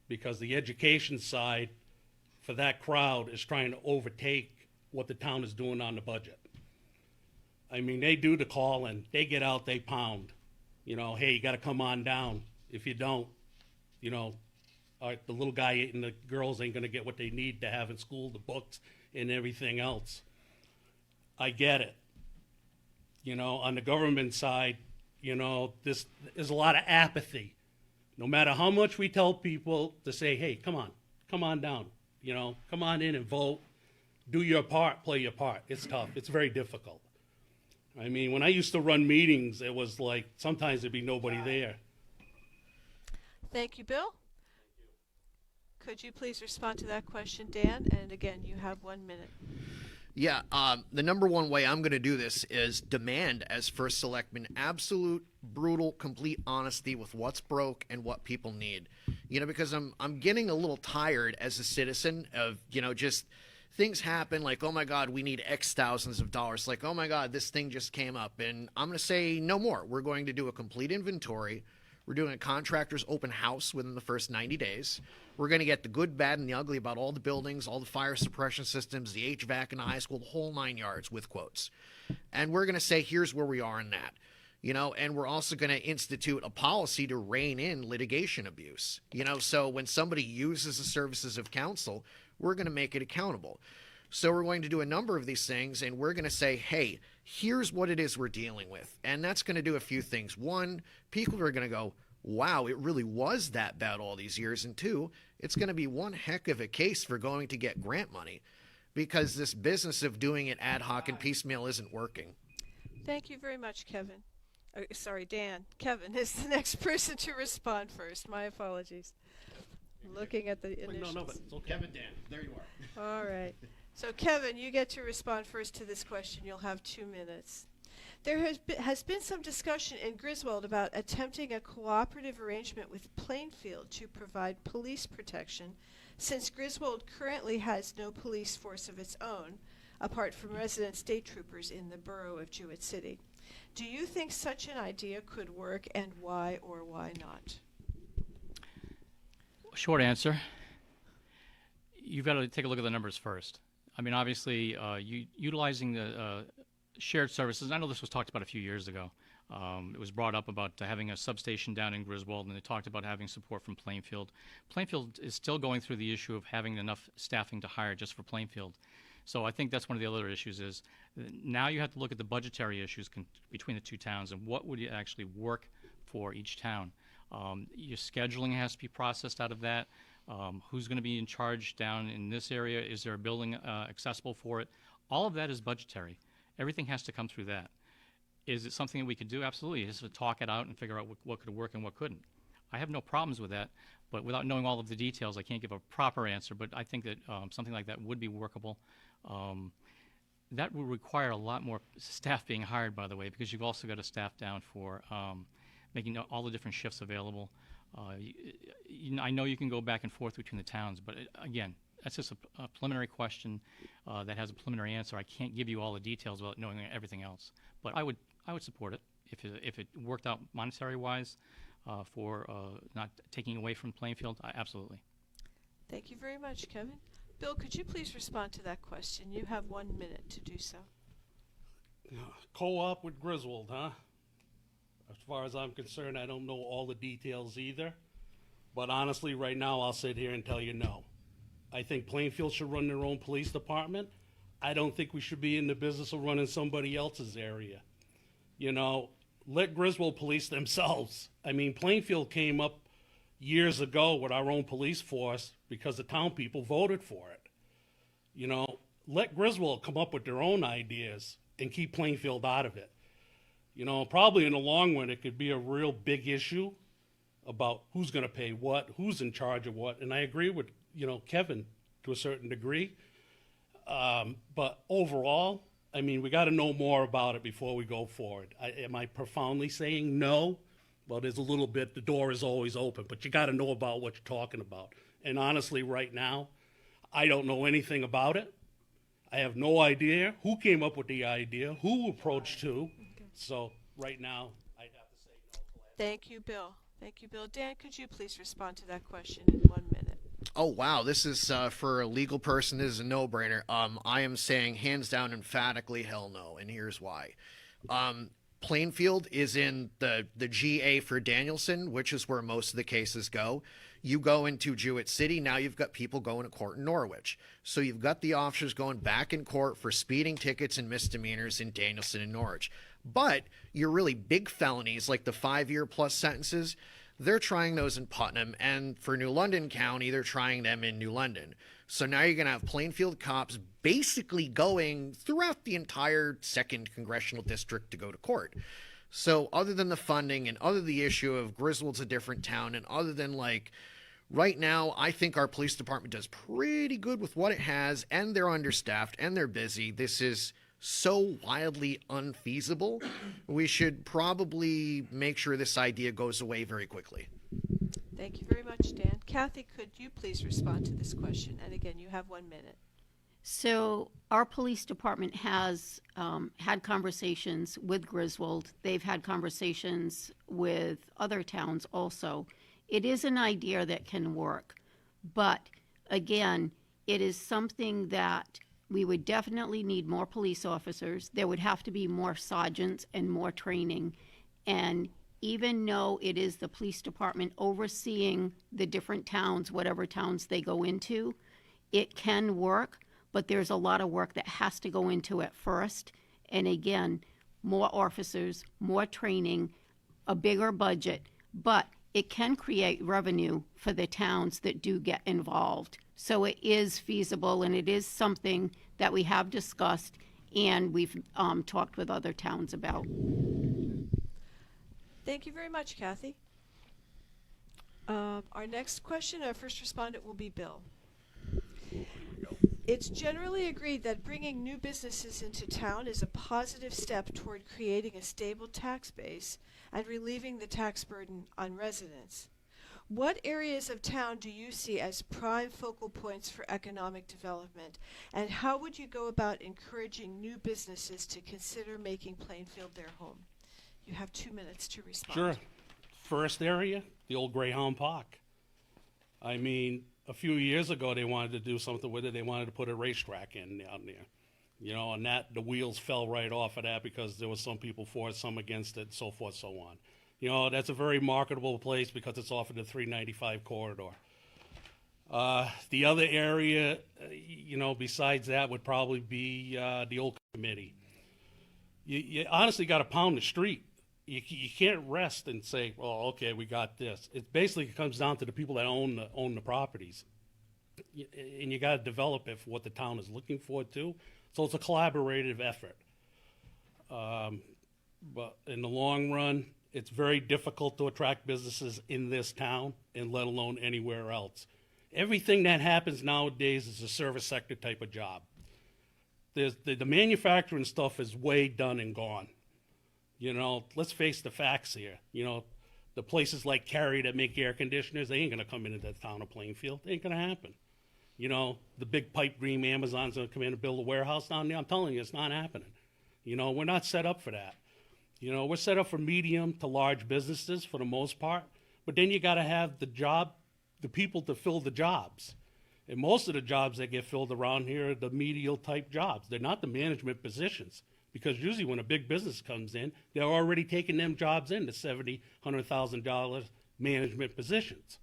because the education side for that crowd is trying to overtake what the town is doing on the budget. I mean, they do the calling, they get out, they pound. You know, hey, you got to come on down. If you don't, you know, the little guy and the girls ain't going to get what they need to have in school, the books and everything else. I get it. You know, on the government side, you know, there's a lot of apathy. No matter how much we tell people to say, hey, come on down. You know, come on in and vote. Do your part, play your part. It's tough. It's very difficult. I mean, when I used to run meetings, it was like sometimes there'd be nobody there. Thank you, Bill. Could you please respond to that question, Dan? And again, you have 1 minute. Yeah, the number one way I'm going to do this is demand as First Selectman absolute, brutal, complete honesty with what's broke and what people need. You know, because I'm getting a little tired as a citizen of, you know, just things happen like, oh my God, we need X thousands of dollars. Like, oh my God, this thing just came up. And I'm going to say no more. We're going to do a complete inventory. We're doing a contractor's open house within the first 90 days. We're going to get the good, bad, and the ugly about all the buildings, all the fire suppression systems, the HVAC in the high school, the whole 9 yards with quotes. And we're going to say, here's where we are in that. You know, and we're also going to institute a policy to rein in litigation abuse. You know, so when somebody uses the services of counsel, we're going to make it accountable. So we're going to do a number of these things, and we're going to say, hey, here's what it is we're dealing with. And that's going to do a few things. One, people are going to go, wow, it really was that bad all these years. And two, it's going to be one heck of a case for going to get grant money, because this business of doing it ad hoc and piecemeal isn't working. Thank you very much, Kevin. Sorry, Dan. Kevin is the next person to respond first. My apologies. Looking at the initials. No, but it's okay. Kevin, Dan, there you are. All right. So, Kevin, you get to respond first to this question. You'll have 2 minutes. There has been some discussion in Griswold about attempting a cooperative arrangement with Plainfield to provide police protection, since Griswold currently has no police force of its own, apart from resident state troopers in the borough of Jewett City. Do you think such an idea could work, and why or why not? Short answer, you've got to take a look at the numbers first. I mean, obviously, utilizing the shared services, I know this was talked about a few years ago. It was brought up about having a substation down in Griswold, and they talked about having support from Plainfield. Plainfield is still going through the issue of having enough staffing to hire just for Plainfield. So I think that's one of the other issues is now you have to look at the budgetary issues between the two towns and what would actually work for each town. Your scheduling has to be processed out of that. Who's going to be in charge down in this area? Is there a building accessible for it? All of that is budgetary. Everything has to come through that. Is it something that we could do? Absolutely. Just to talk it out and figure out what could work and what couldn't. I have no problems with that, but without knowing all of the details, I can't give a proper answer. But I think that something like that would be workable. That would require a lot more staff being hired, by the way, because you've also got to staff down for making all the different shifts available. I know you can go back and forth between the towns, but again, that's just a preliminary question that has a preliminary answer. I can't give you all the details without knowing everything else. But I would support it if it worked out monetary-wise for not taking away from Plainfield. Absolutely. Thank you very much, Kevin. Bill, could you please respond to that question? You have 1 minute to do so. Co-op with Griswold, huh? As far as I'm concerned, I don't know all the details either. But honestly, right now, I'll sit here and tell you no. I think Plainfield should run their own police department. I don't think we should be in the business of running somebody else's area. You know, let Griswold police themselves. I mean, Plainfield came up years ago with our own police force because the town people voted for it. You know, let Griswold come up with their own ideas and keep Plainfield out of it. You know, probably in the long run, it could be a real big issue about who's going to pay what, who's in charge of what. And I agree with, Kevin to a certain degree. But overall, I mean, we got to know more about it before we go forward. Am I profoundly saying no? Well, there's a little bit. The door is always open, but you got to know about what you're talking about. And honestly, right now, I don't know anything about it. I have no idea who came up with the idea, who approached who. So right now, I'd have to say no. Thank you, Bill. Thank you, Bill. Dan, could you please respond to that question in 1 minute? Oh, wow. This is, for a legal person, this is a no-brainer. I am saying hands down emphatically hell no, and here's why. Plainfield is in the GA for Danielson, which is where most of the cases go. You go into Jewett City, now you've got people going to court in Norwich. So you've got the officers going back in court for speeding tickets and misdemeanors in Danielson and Norwich. But your really big felonies, like the 5-year plus sentences, they're trying those in Putnam, and for New London County, they're trying them in New London. So now you're going to have Plainfield cops basically going throughout the entire 2nd Congressional District to go to court. So other than the funding and other than the issue of Griswold's a different town, and other than right now, I think our police department does pretty good with what it has, and they're understaffed and they're busy. This is so wildly unfeasible. We should probably make sure this idea goes away very quickly. Thank you very much, Dan. Kathy, could you please respond to this question? And again, you have 1 minute. So our police department has had conversations with Griswold. They've had conversations with other towns also. It is an idea that can work. But again, it is something that we would definitely need more police officers. There would have to be more sergeants and more training. And even though it is the police department overseeing the different towns, whatever towns they go into, it can work, but there's a lot of work that has to go into it first. And again, more officers, more training, a bigger budget. But it can create revenue for the towns that do get involved. So it is feasible, and it is something that we have discussed and we've talked with other towns about. Thank you very much, Kathy. Our next question, our first respondent will be Bill. It's generally agreed that bringing new businesses into town is a positive step toward creating a stable tax base and relieving the tax burden on residents. What areas of town do you see as prime focal points for economic development, and how would you go about encouraging new businesses to consider making Plainfield their home? You have 2 minutes to respond. Sure. First area, the old Greyhound Park. I mean, a few years ago, they wanted to do something with it. They wanted to put a racetrack in down there, and that the wheels fell right off of that because there was some people for it, some against it, so forth, so on. That's a very marketable place because it's off of the 395 corridor. The other area, besides that would probably be the old committee. You honestly got to pound the street. You can't rest and say, "Oh, okay, we got this." It basically comes down to the people that own the properties, and you got to develop it for what the town is looking for too. So it's a collaborative effort. But in the long run, it's very difficult to attract businesses in this town, and let alone anywhere else. Everything that happens nowadays is a service sector type of job. The manufacturing stuff is way done and gone. Let's face the facts here. The places like Cary that make air conditioners, they ain't going to come into the town of Plainfield. It ain't going to happen. The big pipe dream Amazon's going to come in and build a warehouse down there. I'm telling you, it's not happening. We're not set up for that. We're set up for medium to large businesses for the most part, but then you got to have the people to fill the jobs. And most of the jobs that get filled around here are the medial type jobs. They're not the management positions. Because usually when a big business comes in, they're already taking them jobs in, the $70,000, $100,000 management positions.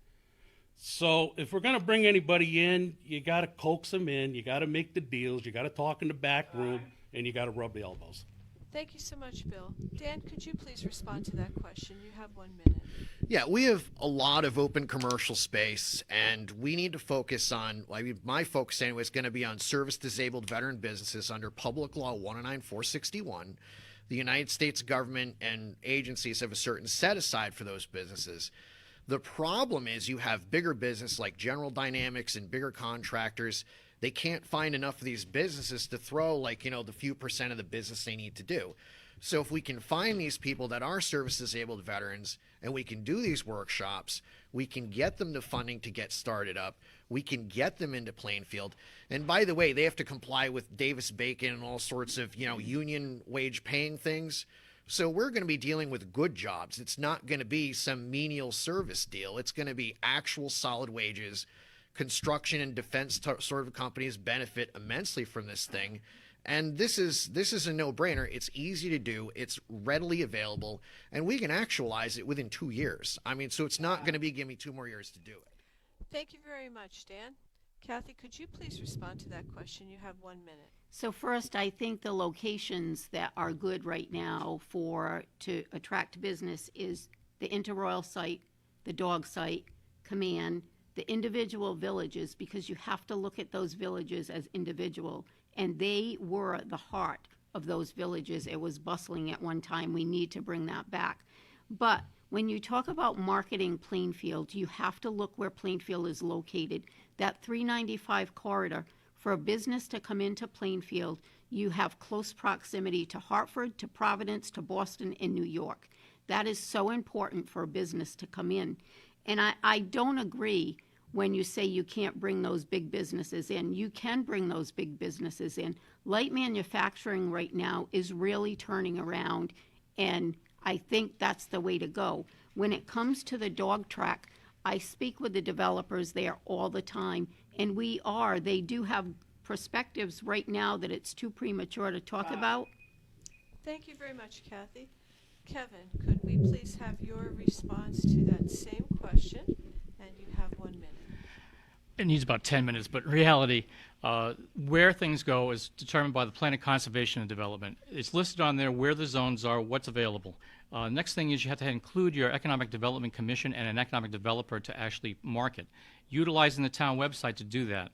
So if we're going to bring anybody in, you got to coax them in, you got to make the deals, you got to talk in the back room, and you got to rub the elbows. Thank you so much, Bill. Dan, could you please respond to that question? You have 1 minute. Yeah, we have a lot of open commercial space, and we need to focus on, my focus anyway is going to be on service-disabled veteran businesses under Public Law 109461. The United States government and agencies have a certain set-aside for those businesses. The problem is you have bigger business like General Dynamics and bigger contractors. They can't find enough of these businesses to throw the few percent of the business they need to do. So if we can find these people that are service-disabled veterans and we can do these workshops, we can get them the funding to get started up, we can get them into Plainfield. And by the way, they have to comply with Davis-Bacon and all sorts of, union wage paying things. So we're going to be dealing with good jobs. It's not going to be some menial service deal. It's going to be actual solid wages. Construction and defense sort of companies benefit immensely from this thing. And this is a no-brainer. It's easy to do. It's readily available. And we can actualize it within 2 years. So it's not going to be give me 2 more years to do it. Thank you very much, Dan. Kathy, could you please respond to that question? You have 1 minute. So first, I think the locations that are good right now to attract business is the Interroyal site, the Dog site, Command, the individual villages, because you have to look at those villages as individual. And they were the heart of those villages. It was bustling at one time. We need to bring that back. But when you talk about marketing Plainfield, you have to look where Plainfield is located. That 395 corridor, for a business to come into Plainfield, you have close proximity to Hartford, to Providence, to Boston, and New York. That is so important for a business to come in. And I don't agree when you say you can't bring those big businesses in. You can bring those big businesses in. Light manufacturing right now is really turning around, and I think that's the way to go. When it comes to the dog track, I speak with the developers there all the time, and they do have perspectives right now that it's too premature to talk about. Thank you very much, Kathy. Kevin, could we please have your response to that same question? And you have 1 minute. It needs about 10 minutes, but in reality, Where things go is determined by the Plan of Conservation and Development. It's listed on there where the zones are, what's available. Next thing is you have to include your Economic Development Commission and an economic developer to actually market, utilizing the town website to do that.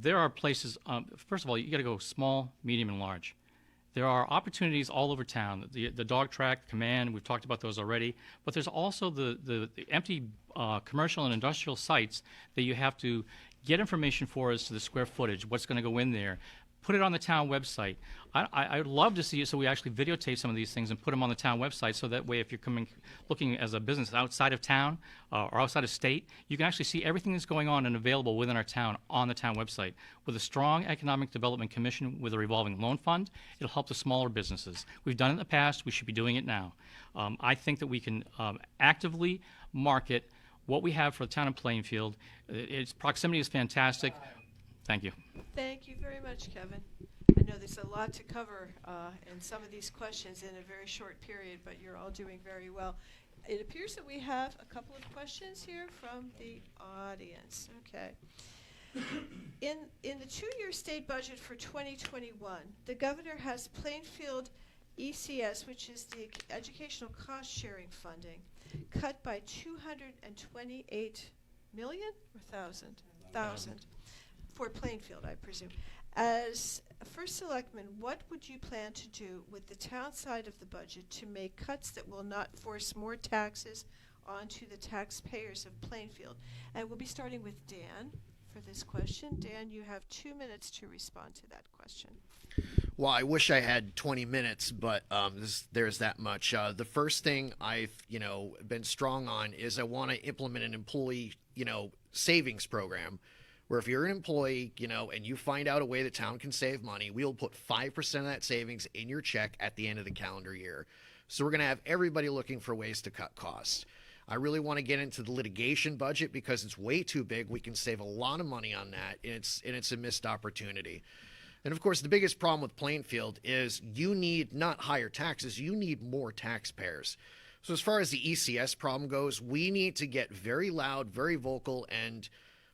There are places, first of all, you got to go small, medium, and large. There are opportunities all over town. The dog track, command, we've talked about those already, but there's also the empty commercial and industrial sites that you have to get information for as to the square footage, what's going to go in there. Put it on the town website. I would love to see it so we actually videotape some of these things and put them on the town website so that way if you're looking as a business outside of town or outside of state, you can actually see everything that's going on and available within our town on the town website. With a strong Economic Development Commission with a revolving loan fund, it'll help the smaller businesses. We've done it in the past. We should be doing it now. I think that we can actively market what we have for the town of Plainfield. Its proximity is fantastic. Thank you. Thank you very much, Kevin. I know there's a lot to cover in some of these questions in a very short period, but you're all doing very well. It appears that we have a couple of questions here from the audience. Okay. In the two-year state budget for 2021, the governor has Plainfield ECS, which is the educational cost sharing funding, cut by 228 million or thousand for Plainfield, I presume. As a First Selectman, what would you plan to do with the town side of the budget to make cuts that will not force more taxes onto the taxpayers of Plainfield? And we'll be starting with Dan for this question. Dan, you have 2 minutes to respond to that question. Well, I wish I had 20 minutes, but there's that much. The first thing I've, been strong on is I want to implement an employee, savings program where if you're an employee, and you find out a way the town can save money, we'll put 5% of that savings in your check at the end of the calendar year. So we're going to have everybody looking for ways to cut costs. I really want to get into the litigation budget because it's way too big. We can save a lot of money on that, and it's a missed opportunity. And of course, the biggest problem with Plainfield is you need not higher taxes, you need more taxpayers. So as far as the ECS problem goes, we need to get very loud, very vocal, and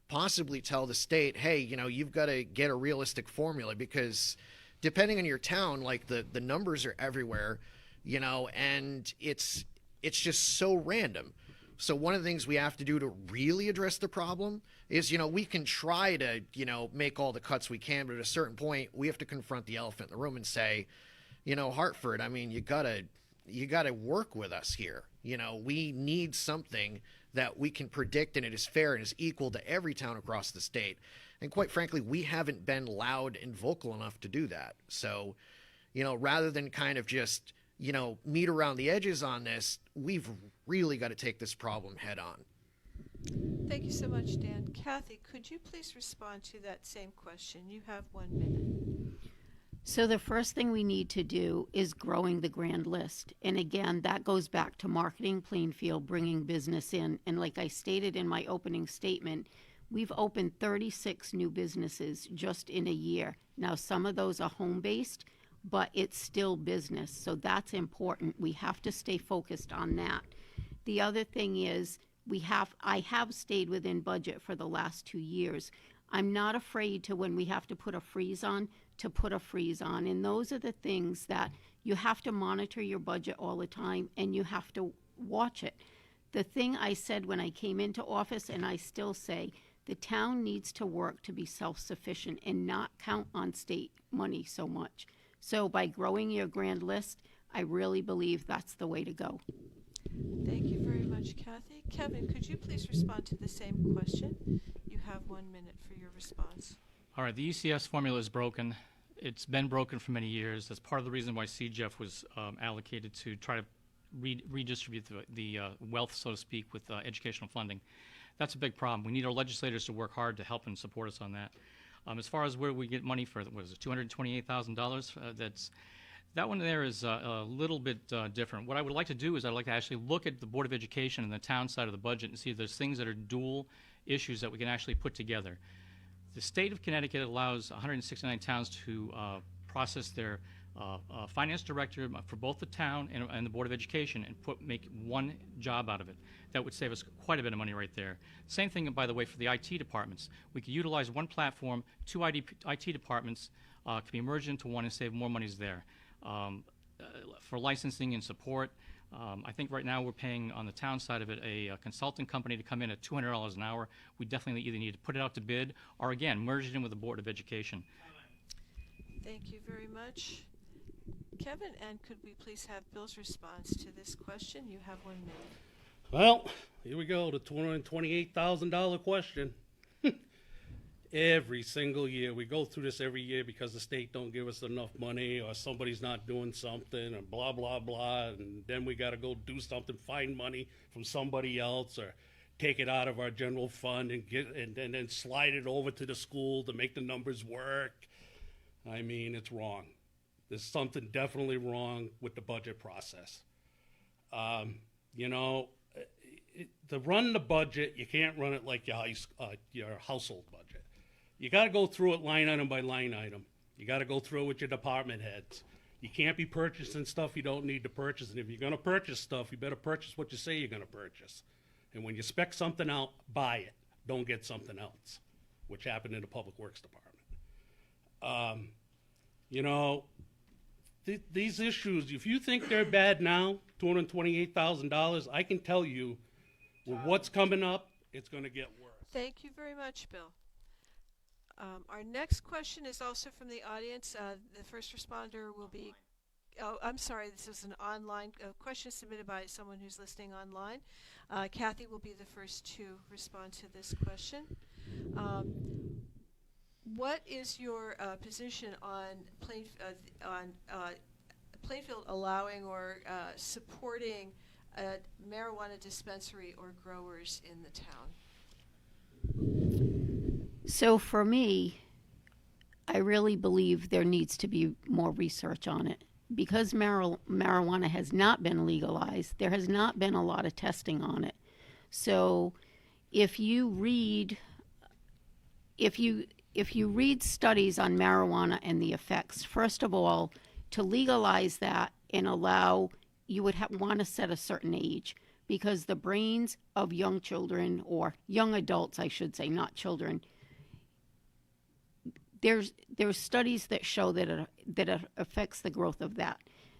possibly tell the state, hey, you've got to get a realistic formula because depending on your town, like the numbers are everywhere, and it's just so random. So one of the things we have to do to really address the problem is, we can try to, make all the cuts we can, but at a certain point, we have to confront the elephant in the room and say, Hartford, you gotta work with us here. We need something that we can predict and it is fair and is equal to every town across the state. And quite frankly, we haven't been loud and vocal enough to do that. So, rather than kind of just, meet around the edges on this, we've really got to take this problem head on. Thank you so much, Dan. Kathy, could you please respond to that same question? You have 1 minute. So the first thing we need to do is growing the grand list. And again, that goes back to marketing Plainfield, bringing business in. And like I stated in my opening statement, we've opened 36 new businesses just in a year. Now, some of those are home-based, but it's still business. So that's important. We have to stay focused on that. The other thing is I have stayed within budget for the last 2 years. I'm not afraid to, when we have to put a freeze on, to put a freeze on. And those are the things that you have to monitor your budget all the time and you have to watch it. The thing I said when I came into office, and I still say, the town needs to work to be self-sufficient and not count on state money so much. So by growing your grand list, I really believe that's the way to go. Thank you very much, Kathy. Kevin, could you please respond to the same question? You have 1 minute for your response. All right, the ECS formula is broken. It's been broken for many years. That's part of the reason why CGF was allocated to try to redistribute the wealth, so to speak, with educational funding. That's a big problem. We need our legislators to work hard to help and support us on that. As far as where we get money for, what is it, $228,000? That one there is a little bit different. What I would like to do is I'd like to actually look at the Board of Education and the town side of the budget and see if there's things that are dual issues that we can actually put together. The state of Connecticut allows 169 towns to process their finance director for both the town and the Board of Education and make one job out of it. That would save us quite a bit of money right there. Same thing, by the way, for the IT departments. We could utilize one platform, two IT departments could be merged into one and save more monies there. For licensing and support, I think right now we're paying on the town side of it a consultant company to come in at $200 an hour. We definitely either need to put it out to bid or, again, merge it in with the Board of Education. Thank you very much, Kevin. And could we please have Bill's response to this question? You have 1 minute. Well, here we go, the $228,000 question. Every single year, we go through this every year because the state don't give us enough money or somebody's not doing something or blah, blah, blah, and then we got to go do something, find money from somebody else or take it out of our general fund and then slide it over to the school to make the numbers work. I mean, it's wrong. There's something definitely wrong with the budget process. To run the budget, you can't run it like your household budget. You got to go through it line item by line item. You got to go through it with your department heads. You can't be purchasing stuff you don't need to purchase. And if you're going to purchase stuff, you better purchase what you say you're going to purchase. And when you spec something out, buy it. Don't get something else, which happened in the Public Works Department. These issues, if you think they're bad now, $228,000, I can tell you with what's coming up, it's going to get worse. Thank you very much, Bill. Our next question is also from the audience. The first responder will be, I'm sorry, this is an online question submitted by someone who's listening online. Kathy will be the first to respond to this question. What is your position on Plainfield allowing or supporting a marijuana dispensary or growers in the town? So for me, I really believe there needs to be more research on it. Because marijuana has not been legalized, there has not been a lot of testing on it. So if you read studies on marijuana and the effects, first of all, to legalize that and allow, you would want to set a certain age, because the brains of young children, or young adults, I should say, not children, there's studies that show that it affects the growth of that.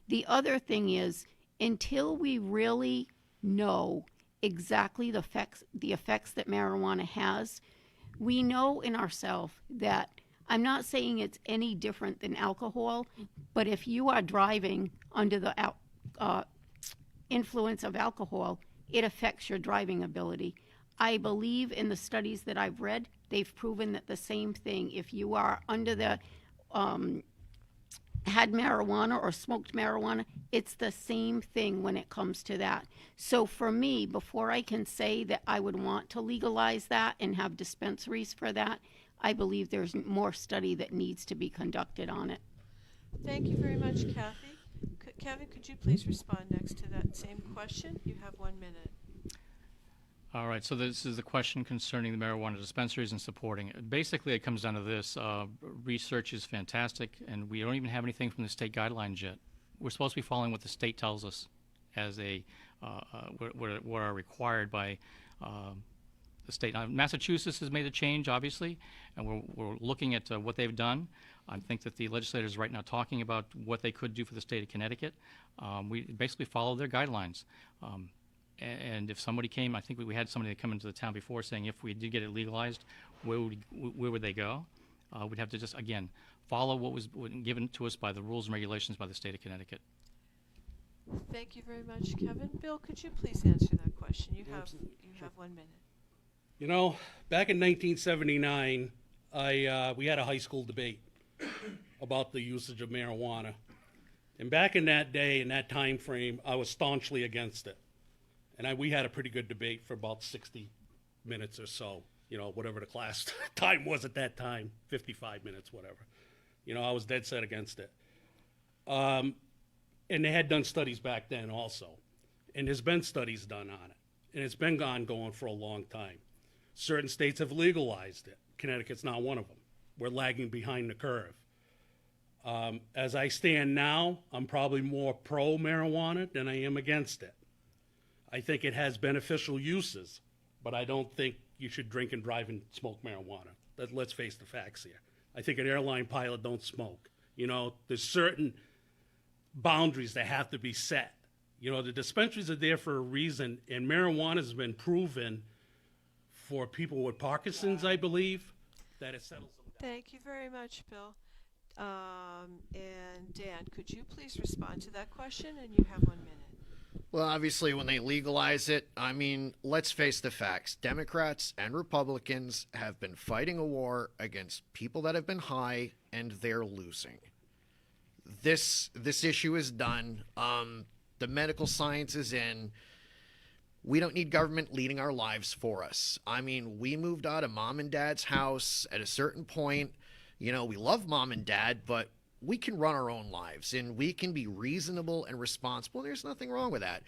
The other thing is, until we really know exactly the effects that marijuana has, we know in ourselves that, I'm not saying it's any different than alcohol, but if you are driving under the influence of alcohol, it affects your driving ability. I believe in the studies that I've read, they've proven that the same thing, if you are under the had marijuana or smoked marijuana, it's the same thing when it comes to that. So for me, before I can say that I would want to legalize that and have dispensaries for that, I believe there's more study that needs to be conducted on it. Thank you very much, Kathy. Kevin, could you please respond next to that same question? You have 1 minute. All right, so this is the question concerning the marijuana dispensaries and supporting it. Basically, it comes down to this. Research is fantastic, and we don't even have anything from the state guidelines yet. We're supposed to be following what the state tells us as what are required by the state. Now, Massachusetts has made a change, obviously, and we're looking at what they've done. I think that the legislators right now talking about what they could do for the state of Connecticut. We basically follow their guidelines. And if somebody came, I think we had somebody that come into the town before saying if we did get it legalized, where would they go? We'd have to just, again, follow what was given to us by the rules and regulations by the state of Connecticut. Thank you very much, Kevin. Bill, could you please answer that question? You have 1 minute. You know, back in 1979, we had a high school debate about the usage of marijuana. And back in that day, in that time frame, I was staunchly against it. And we had a pretty good debate for about 60 minutes or so, whatever the class time was at that time, 55 minutes, whatever. I was dead set against it. And they had done studies back then also. And there's been studies done on it. And it's been ongoing for a long time. Certain states have legalized it. Connecticut's not one of them. We're lagging behind the curve. As I stand now, I'm probably more pro marijuana than I am against it. I think it has beneficial uses, but I don't think you should drink and drive and smoke marijuana. Let's face the facts here. I think an airline pilot don't smoke. You know, there's certain boundaries that have to be set. You know, the dispensaries are there for a reason, and marijuana has been proven for people with Parkinson's, I believe, that it settles them down. Thank you very much, Bill. And Dan, could you please respond to that question? And you have 1 minute. Well, obviously, when they legalize it, I mean, let's face the facts. Democrats and Republicans have been fighting a war against people that have been high, and they're losing. This issue is done. The medical science is in. We don't need government leading our lives for us. I mean, we moved out of mom and dad's house at a certain point. You know, we love mom and dad, but we can run our own lives and we can be reasonable and responsible. There's nothing wrong with that.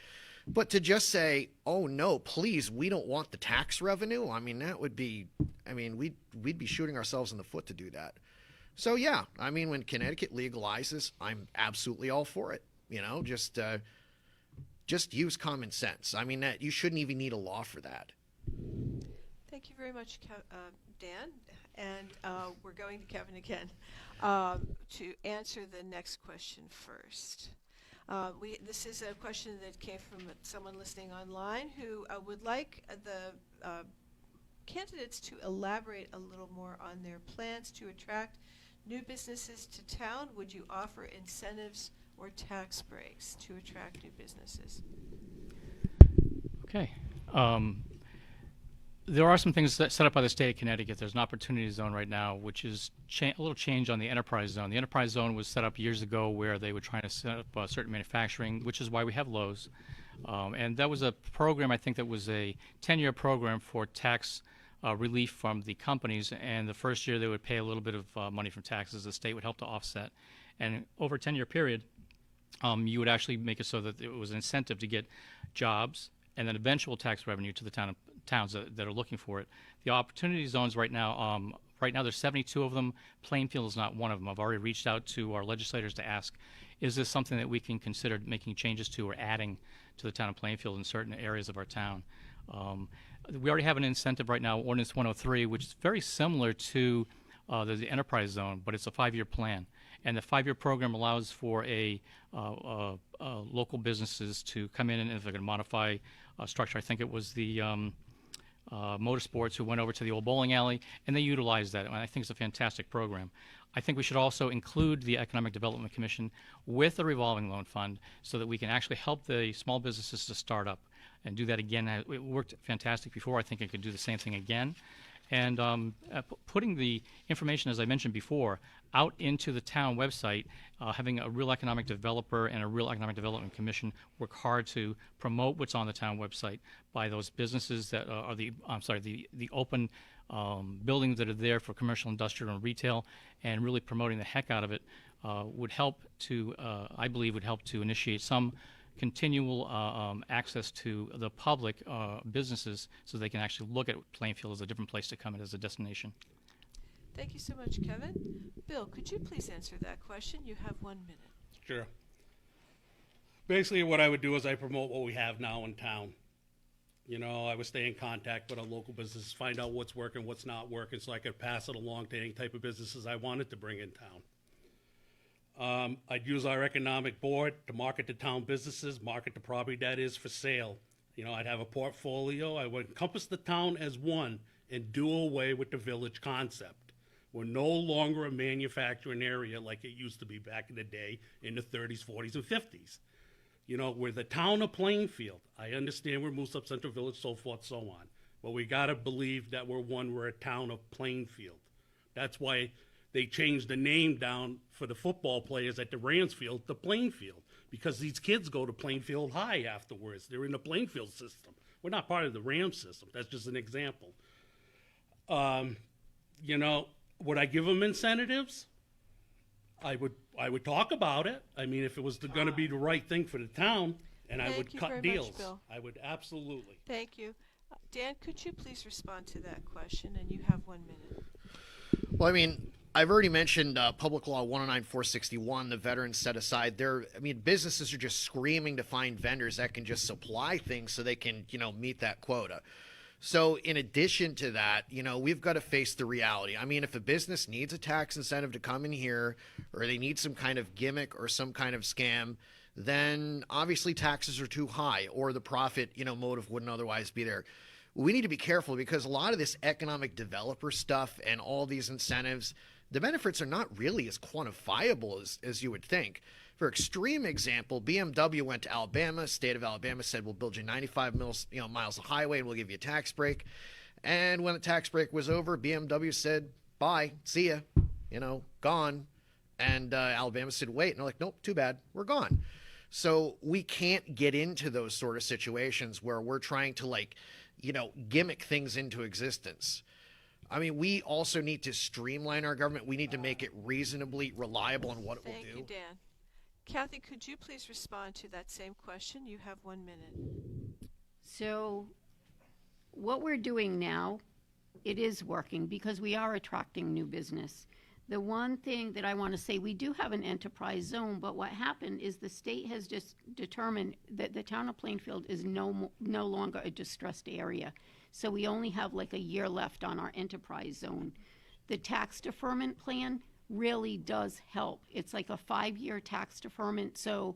But to just say, oh no, please, we don't want the tax revenue. I mean, that would be, we'd be shooting ourselves in the foot to do that. So yeah, I mean, when Connecticut legalizes, I'm absolutely all for it. You know, just use common sense. I mean, that you shouldn't even need a law for that. Thank you very much, Dan. And we're going to Kevin again to answer the next question first. This is a question that came from someone listening online who would like the candidates to elaborate a little more on their plans to attract new businesses to town. Would you offer incentives or tax breaks to attract new businesses? Okay. There are some things that set up by the state of Connecticut. There's an opportunity zone right now, which is a little change on the enterprise zone. The enterprise zone was set up years ago where they were trying to set up certain manufacturing, which is why we have Lowe's. And that was a program, I think, that was a 10-year program for tax relief from the companies. And the first year they would pay a little bit of money from taxes. The state would help to offset. And over a 10-year period, you would actually make it so that it was an incentive to get jobs and then eventual tax revenue to the towns that are looking for it. The opportunity zones right now there's 72 of them. Plainfield is not one of them. I've already reached out to our legislators to ask, is this something that we can consider making changes to or adding to the town of Plainfield in certain areas of our town? We already have an incentive right now, Ordinance 103, which is very similar to the enterprise zone, but it's a 5-year plan. And the 5-year program allows for local businesses to come in, and if they're going to modify structure, I think it was the Motorsports who went over to the old bowling alley, and they utilized that. And I think it's a fantastic program. I think we should also include the Economic Development Commission with a revolving loan fund so that we can actually help the small businesses to start up and do that again. It worked fantastic before. I think it could do the same thing again. And putting the information, as I mentioned before, out into the town website, having a real economic developer and a real economic development commission work hard to promote what's on the town website by those businesses that are the open buildings that are there for commercial, industrial, and retail, and really promoting the heck out of it would help to, I believe, would help to initiate some continual access to the public businesses so they can actually look at Plainfield as a different place to come in as a destination. Thank you so much, Kevin. Bill, could you please answer that question? You have 1 minute. Sure. Basically, what I would do is I promote what we have now in town. You know, I would stay in contact with our local businesses, find out what's working, what's not working, so I could pass it along to any type of businesses I wanted to bring in town. I'd use our economic board to market to town businesses, market the property that is for sale. You know, I'd have a portfolio. I would encompass the town as one and do away with the village concept. We're no longer a manufacturing area like it used to be back in the day in the 30s, 40s, and 50s. You know, we're the town of Plainfield. I understand we're Moose Up Central Village, so forth, so on. But we got to believe that we're a town of Plainfield. That's why they changed the name down for the football players at the Rams field to Plainfield, because these kids go to Plainfield High afterwards. They're in the Plainfield system. We're not part of the Rams system. That's just an example. You know, would I give them incentives? I would talk about it. I mean, if it was going to be the right thing for the town, and I would cut deals. I would absolutely. Thank you. Dan, could you please respond to that question? And you have 1 minute. Well, I mean, I've already mentioned Public Law 109461, the veterans set aside. Businesses are just screaming to find vendors that can just supply things so they can, meet that quota. So in addition to that, we've got to face the reality. I mean, if a business needs a tax incentive to come in here, or they need some kind of gimmick or some kind of scam, then obviously taxes are too high, or the profit, motive wouldn't otherwise be there. We need to be careful, because a lot of this economic developer stuff and all these incentives, the benefits are not really as quantifiable as you would think. For extreme example, BMW went to Alabama. State of Alabama said, we'll build you 95 miles of highway and we'll give you a tax break. And when the tax break was over, BMW said, bye, see ya, gone. And Alabama said, wait. And they're like, nope, too bad, we're gone. So we can't get into those sort of situations where we're trying to gimmick things into existence. I mean, we also need to streamline our government. We need to make it reasonably reliable on what it will do. Thank you, Dan. Kathy, could you please respond to that same question? You have 1 minute. So what we're doing now, it is working because we are attracting new business. The one thing that I want to say, we do have an enterprise zone, but what happened is the state has just determined that the town of Plainfield is no longer a distressed area. So we only have like a year left on our enterprise zone. The tax deferment plan really does help. It's like a 5-year tax deferment. So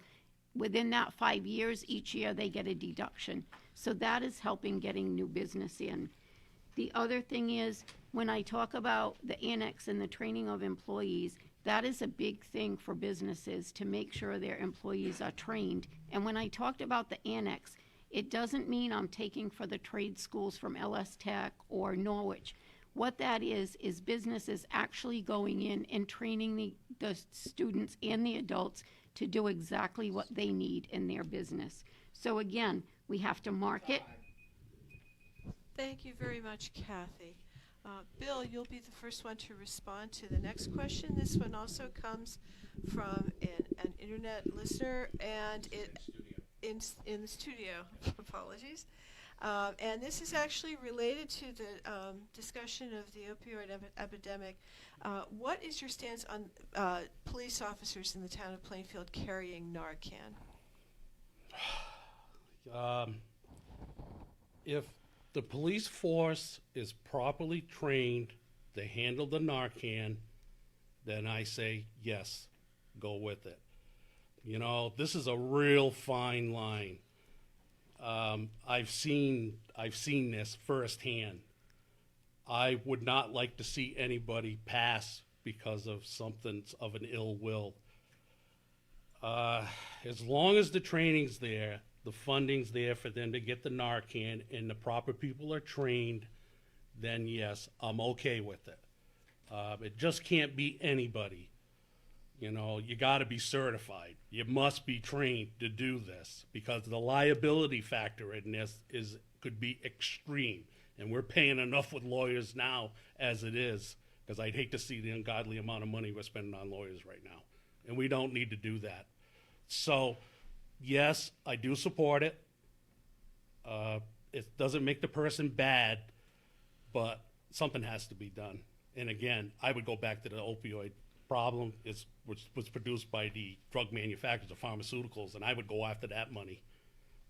within that 5 years, each year they get a deduction. So that is helping getting new business in. The other thing is, when I talk about the annex and the training of employees, that is a big thing for businesses to make sure their employees are trained. And when I talked about the annex, it doesn't mean I'm taking for the trade schools from LS Tech or Norwich. What that is businesses actually going in and training the students and the adults to do exactly what they need in their business. So again, we have to market. Thank you very much, Kathy. Bill, you'll be the first one to respond to the next question. This one also comes from an internet listener, and in the studio. Apologies. And this is actually related to the discussion of the opioid epidemic. What is your stance on police officers in the town of Plainfield carrying Narcan? If the police force is properly trained to handle the Narcan, then I say yes, go with it. This is a real fine line. I've seen this firsthand. I would not like to see anybody pass because of something of an ill will. As long as the training's there, the funding's there for them to get the Narcan, and the proper people are trained, then yes, I'm okay with it. It just can't be anybody. You got to be certified. You must be trained to do this, because the liability factor in this could be extreme. And we're paying enough with lawyers now as it is, because I'd hate to see the ungodly amount of money we're spending on lawyers right now. And we don't need to do that. So, yes, I do support it. It doesn't make the person bad, but something has to be done. And again, I would go back to the opioid problem, which was produced by the drug manufacturers of pharmaceuticals, and I would go after that money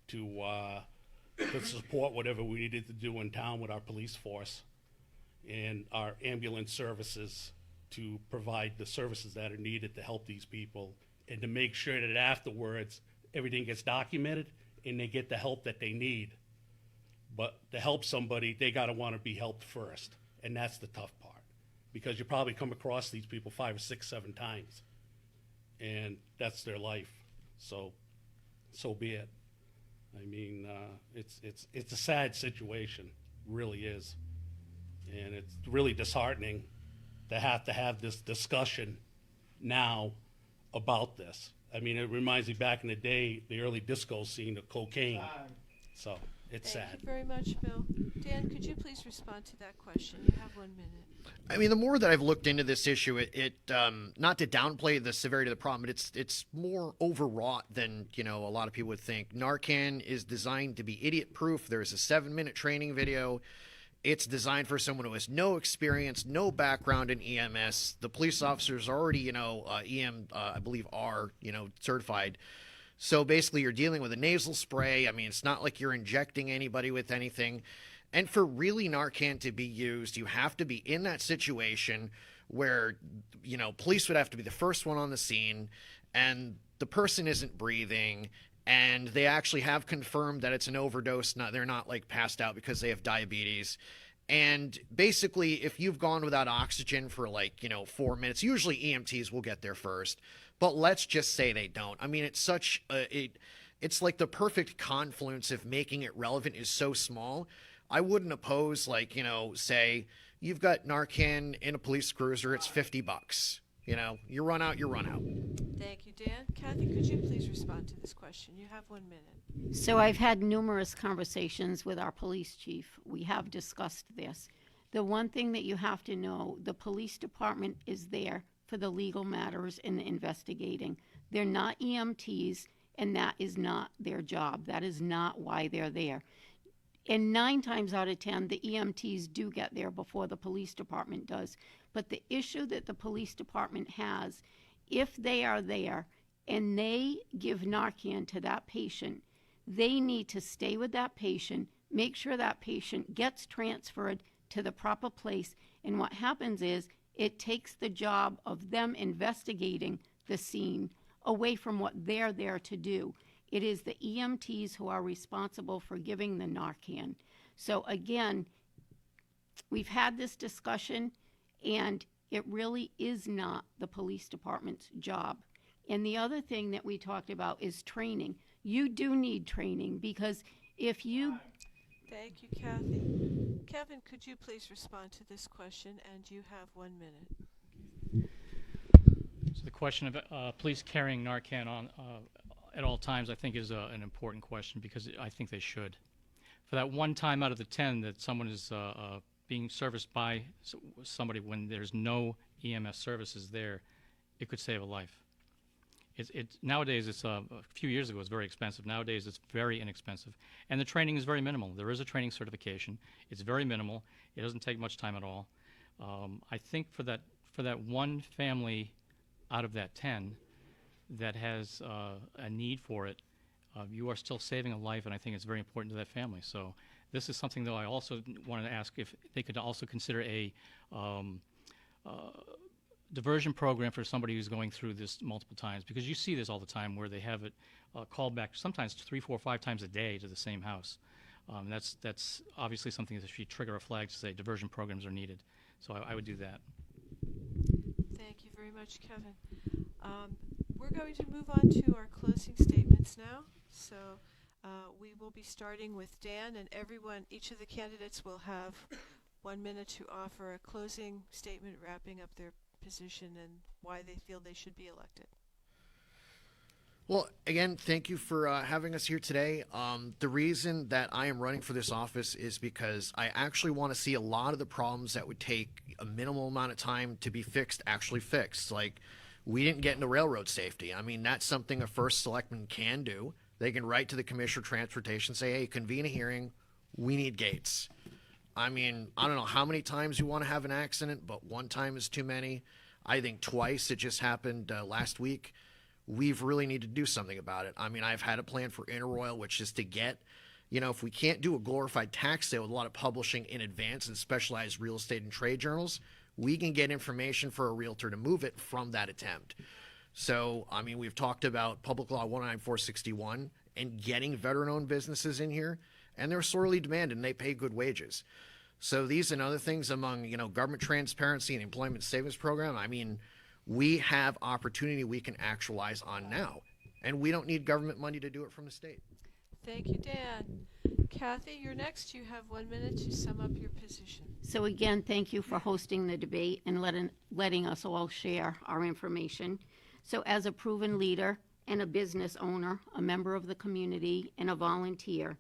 to support whatever we needed to do in town with our police force and our ambulance services, to provide the services that are needed to help these people, and to make sure that afterwards everything gets documented and they get the help that they need. But to help somebody, they got to want to be helped first, and that's the tough part, because you probably come across these people 5 or 6, 7 times, and that's their life. So be it. I mean, it's a sad situation, really is, and it's really disheartening to have this discussion now about this. I mean, it reminds me back in the day, the early disco scene of cocaine. So it's sad. Thank you very much, Bill. Dan, could you please respond to that question? You have 1 minute. I mean, the more that I've looked into this issue, it not to downplay the severity of the problem, but it's more overwrought than, a lot of people would think. Narcan is designed to be idiot-proof. There's a 7-minute training video. It's designed for someone who has no experience, no background in EMS. The police officers are already, I believe, are, certified. So basically, you're dealing with a nasal spray. I mean, it's not like you're injecting anybody with anything. And for really Narcan to be used, you have to be in that situation where, police would have to be the first one on the scene, and the person isn't breathing, and they actually have confirmed that it's an overdose. They're not like passed out because they have diabetes. And basically, if you've gone without oxygen for 4 minutes, usually EMTs will get there first. But let's just say they don't. I mean, it's it's like the perfect confluence of making it relevant is so small. I wouldn't oppose, say you've got Narcan in a police cruiser, it's $50. You run out, you run out. Thank you, Dan. Kathy, could you please respond to this question? You have 1 minute. So I've had numerous conversations with our police chief. We have discussed this. The one thing that you have to know, the police department is there for the legal matters and the investigating. They're not EMTs, and that is not their job. That is not why they're there. And 9 times out of 10, the EMTs do get there before the police department does. But the issue that the police department has, if they are there and they give Narcan to that patient, they need to stay with that patient, make sure that patient gets transferred to the proper place. And what happens is it takes the job of them investigating the scene away from what they're there to do. It is the EMTs who are responsible for giving the Narcan. So again, we've had this discussion, and it really is not the police department's job. And the other thing that we talked about is training. You do need training, because if you... Thank you, Kathy. Kevin, could you please respond to this question? And you have 1 minute. So the question of police carrying Narcan on at all times, I think, is an important question, because I think they should. For that one time out of the 10 that someone is being serviced by somebody when there's no EMS services there, it could save a life. Nowadays, it's a few years ago, it was very expensive. Nowadays, it's very inexpensive. And the training is very minimal. There is a training certification. It's very minimal. It doesn't take much time at all. I think for that one family out of that 10 that has a need for it, you are still saving a life, and I think it's very important to that family. So this is something, though, I also wanted to ask if they could also consider a diversion program for somebody who's going through this multiple times, because you see this all the time where they have it called back sometimes 3, 4, 5 times a day to the same house. That's obviously something that should trigger a flag to say diversion programs are needed. So I would do that. Thank you very much, Kevin. We're going to move on to our closing statements now. So we will be starting with Dan, and each of the candidates will have 1 minute to offer a closing statement wrapping up their position and why they feel they should be elected. Well, again, thank you for having us here today. The reason that I am running for this office is because I actually want to see a lot of the problems that would take a minimal amount of time to be fixed actually fixed. Like, we didn't get into railroad safety. I mean, that's something a first selectman can do. They can write to the Commissioner of Transportation, say, hey, convene a hearing. We need gates. I mean, I don't know how many times you want to have an accident, but one time is too many. I think twice. It just happened last week. We've really need to do something about it. I mean, I've had a plan for Interroyal, which is to get, if we can't do a glorified tax sale with a lot of publishing in advance and specialized real estate and trade journals, we can get information for a realtor to move it from that attempt. So, I mean, we've talked about Public Law 19461 and getting veteran-owned businesses in here, and they're sorely demanded, and they pay good wages. So these and other things among, government transparency and employment savings program, I mean, we have opportunity we can actualize on now, and we don't need government money to do it from the state. Thank you, Dan. Kathy, you're next. You have 1 minute to sum up your position. So again, thank you for hosting the debate and letting us all share our information. So as a proven leader and a business owner, a member of the community, and a volunteer,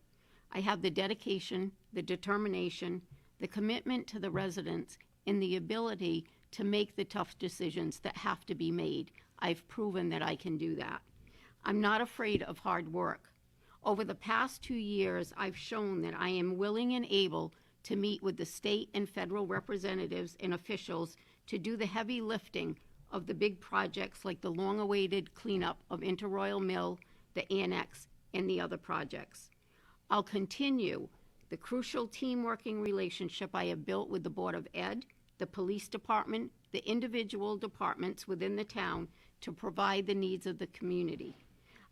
I have the dedication, the determination, the commitment to the residents, and the ability to make the tough decisions that have to be made. I've proven that I can do that. I'm not afraid of hard work. Over the past 2 years, I've shown that I am willing and able to meet with the state and federal representatives and officials to do the heavy lifting of the big projects like the long-awaited cleanup of Interroyal Mill, the Annex, and the other projects. I'll continue the crucial team-working relationship I have built with the Board of Ed, the Police Department, the individual departments within the town to provide the needs of the community.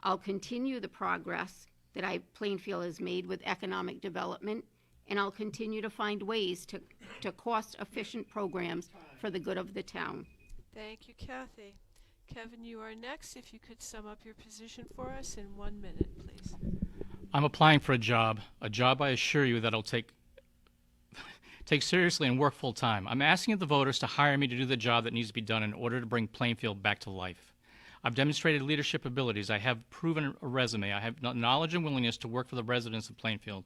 I'll continue the progress that Plainfield has made with economic development, and I'll continue to find ways to cost-efficient programs for the good of the town. Thank you, Kathy. Kevin, you are next. If you could sum up your position for us in 1 minute, please. I'm applying for a job I assure you that I'll take seriously and work full time. I'm asking the voters to hire me to do the job that needs to be done in order to bring Plainfield back to life. I've demonstrated leadership abilities. I have proven a resume. I have knowledge and willingness to work for the residents of Plainfield.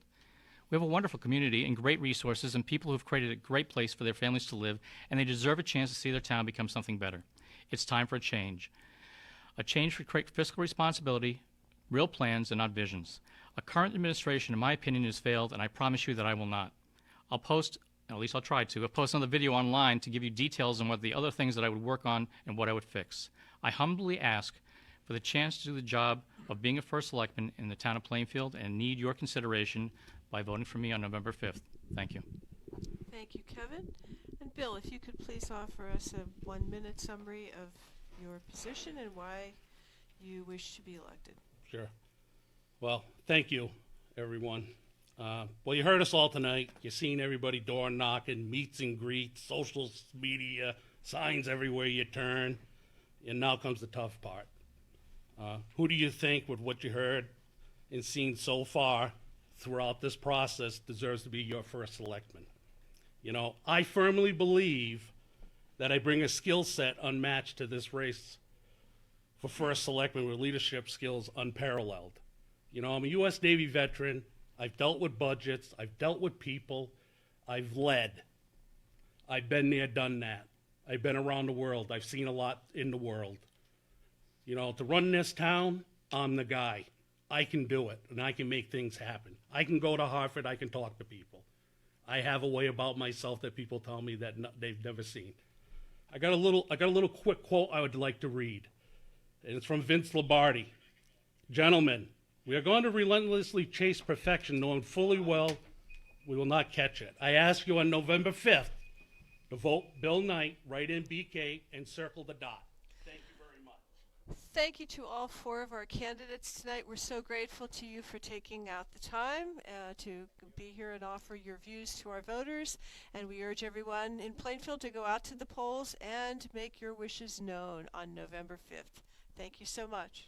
We have a wonderful community and great resources and people who have created a great place for their families to live, and they deserve a chance to see their town become something better. It's time for a change to create fiscal responsibility, real plans, and not visions. A current administration, in my opinion, has failed, and I promise you that I will not. I'll post another video online to give you details on what the other things that I would work on and what I would fix. I humbly ask for the chance to do the job of being a first selectman in the town of Plainfield and need your consideration by voting for me on November 5th. Thank you. Thank you, Kevin. And Bill, if you could please offer us a 1 minute summary of your position and why you wish to be elected. Sure. Well, thank you, everyone. Well, you heard us all tonight. You've seen everybody door knocking, meets and greets, social media, signs everywhere you turn. And now comes the tough part. Who do you think, with what you heard and seen so far throughout this process, deserves to be your first selectman? You know, I firmly believe that I bring a skill set unmatched to this race for first selectman with leadership skills unparalleled. You know, I'm a U.S. Navy veteran. I've dealt with budgets. I've dealt with people. I've led. I've been there, done that. I've been around the world. I've seen a lot in the world. You know, to run this town, I'm the guy. I can do it, and I can make things happen. I can go to Hartford. I can talk to people. I have a way about myself that people tell me that they've never seen. I got a little quick quote I would like to read, and it's from Vince Lombardi. Gentlemen, we are going to relentlessly chase perfection, knowing fully well we will not catch it. I ask you on November 5th to vote Bill Knight, write in BK, and circle the dot. Thank you very much. Thank you to all 4 of our candidates tonight. We're so grateful to you for taking out the time to be here and offer your views to our voters. And we urge everyone in Plainfield to go out to the polls and make your wishes known on November 5th. Thank you so much.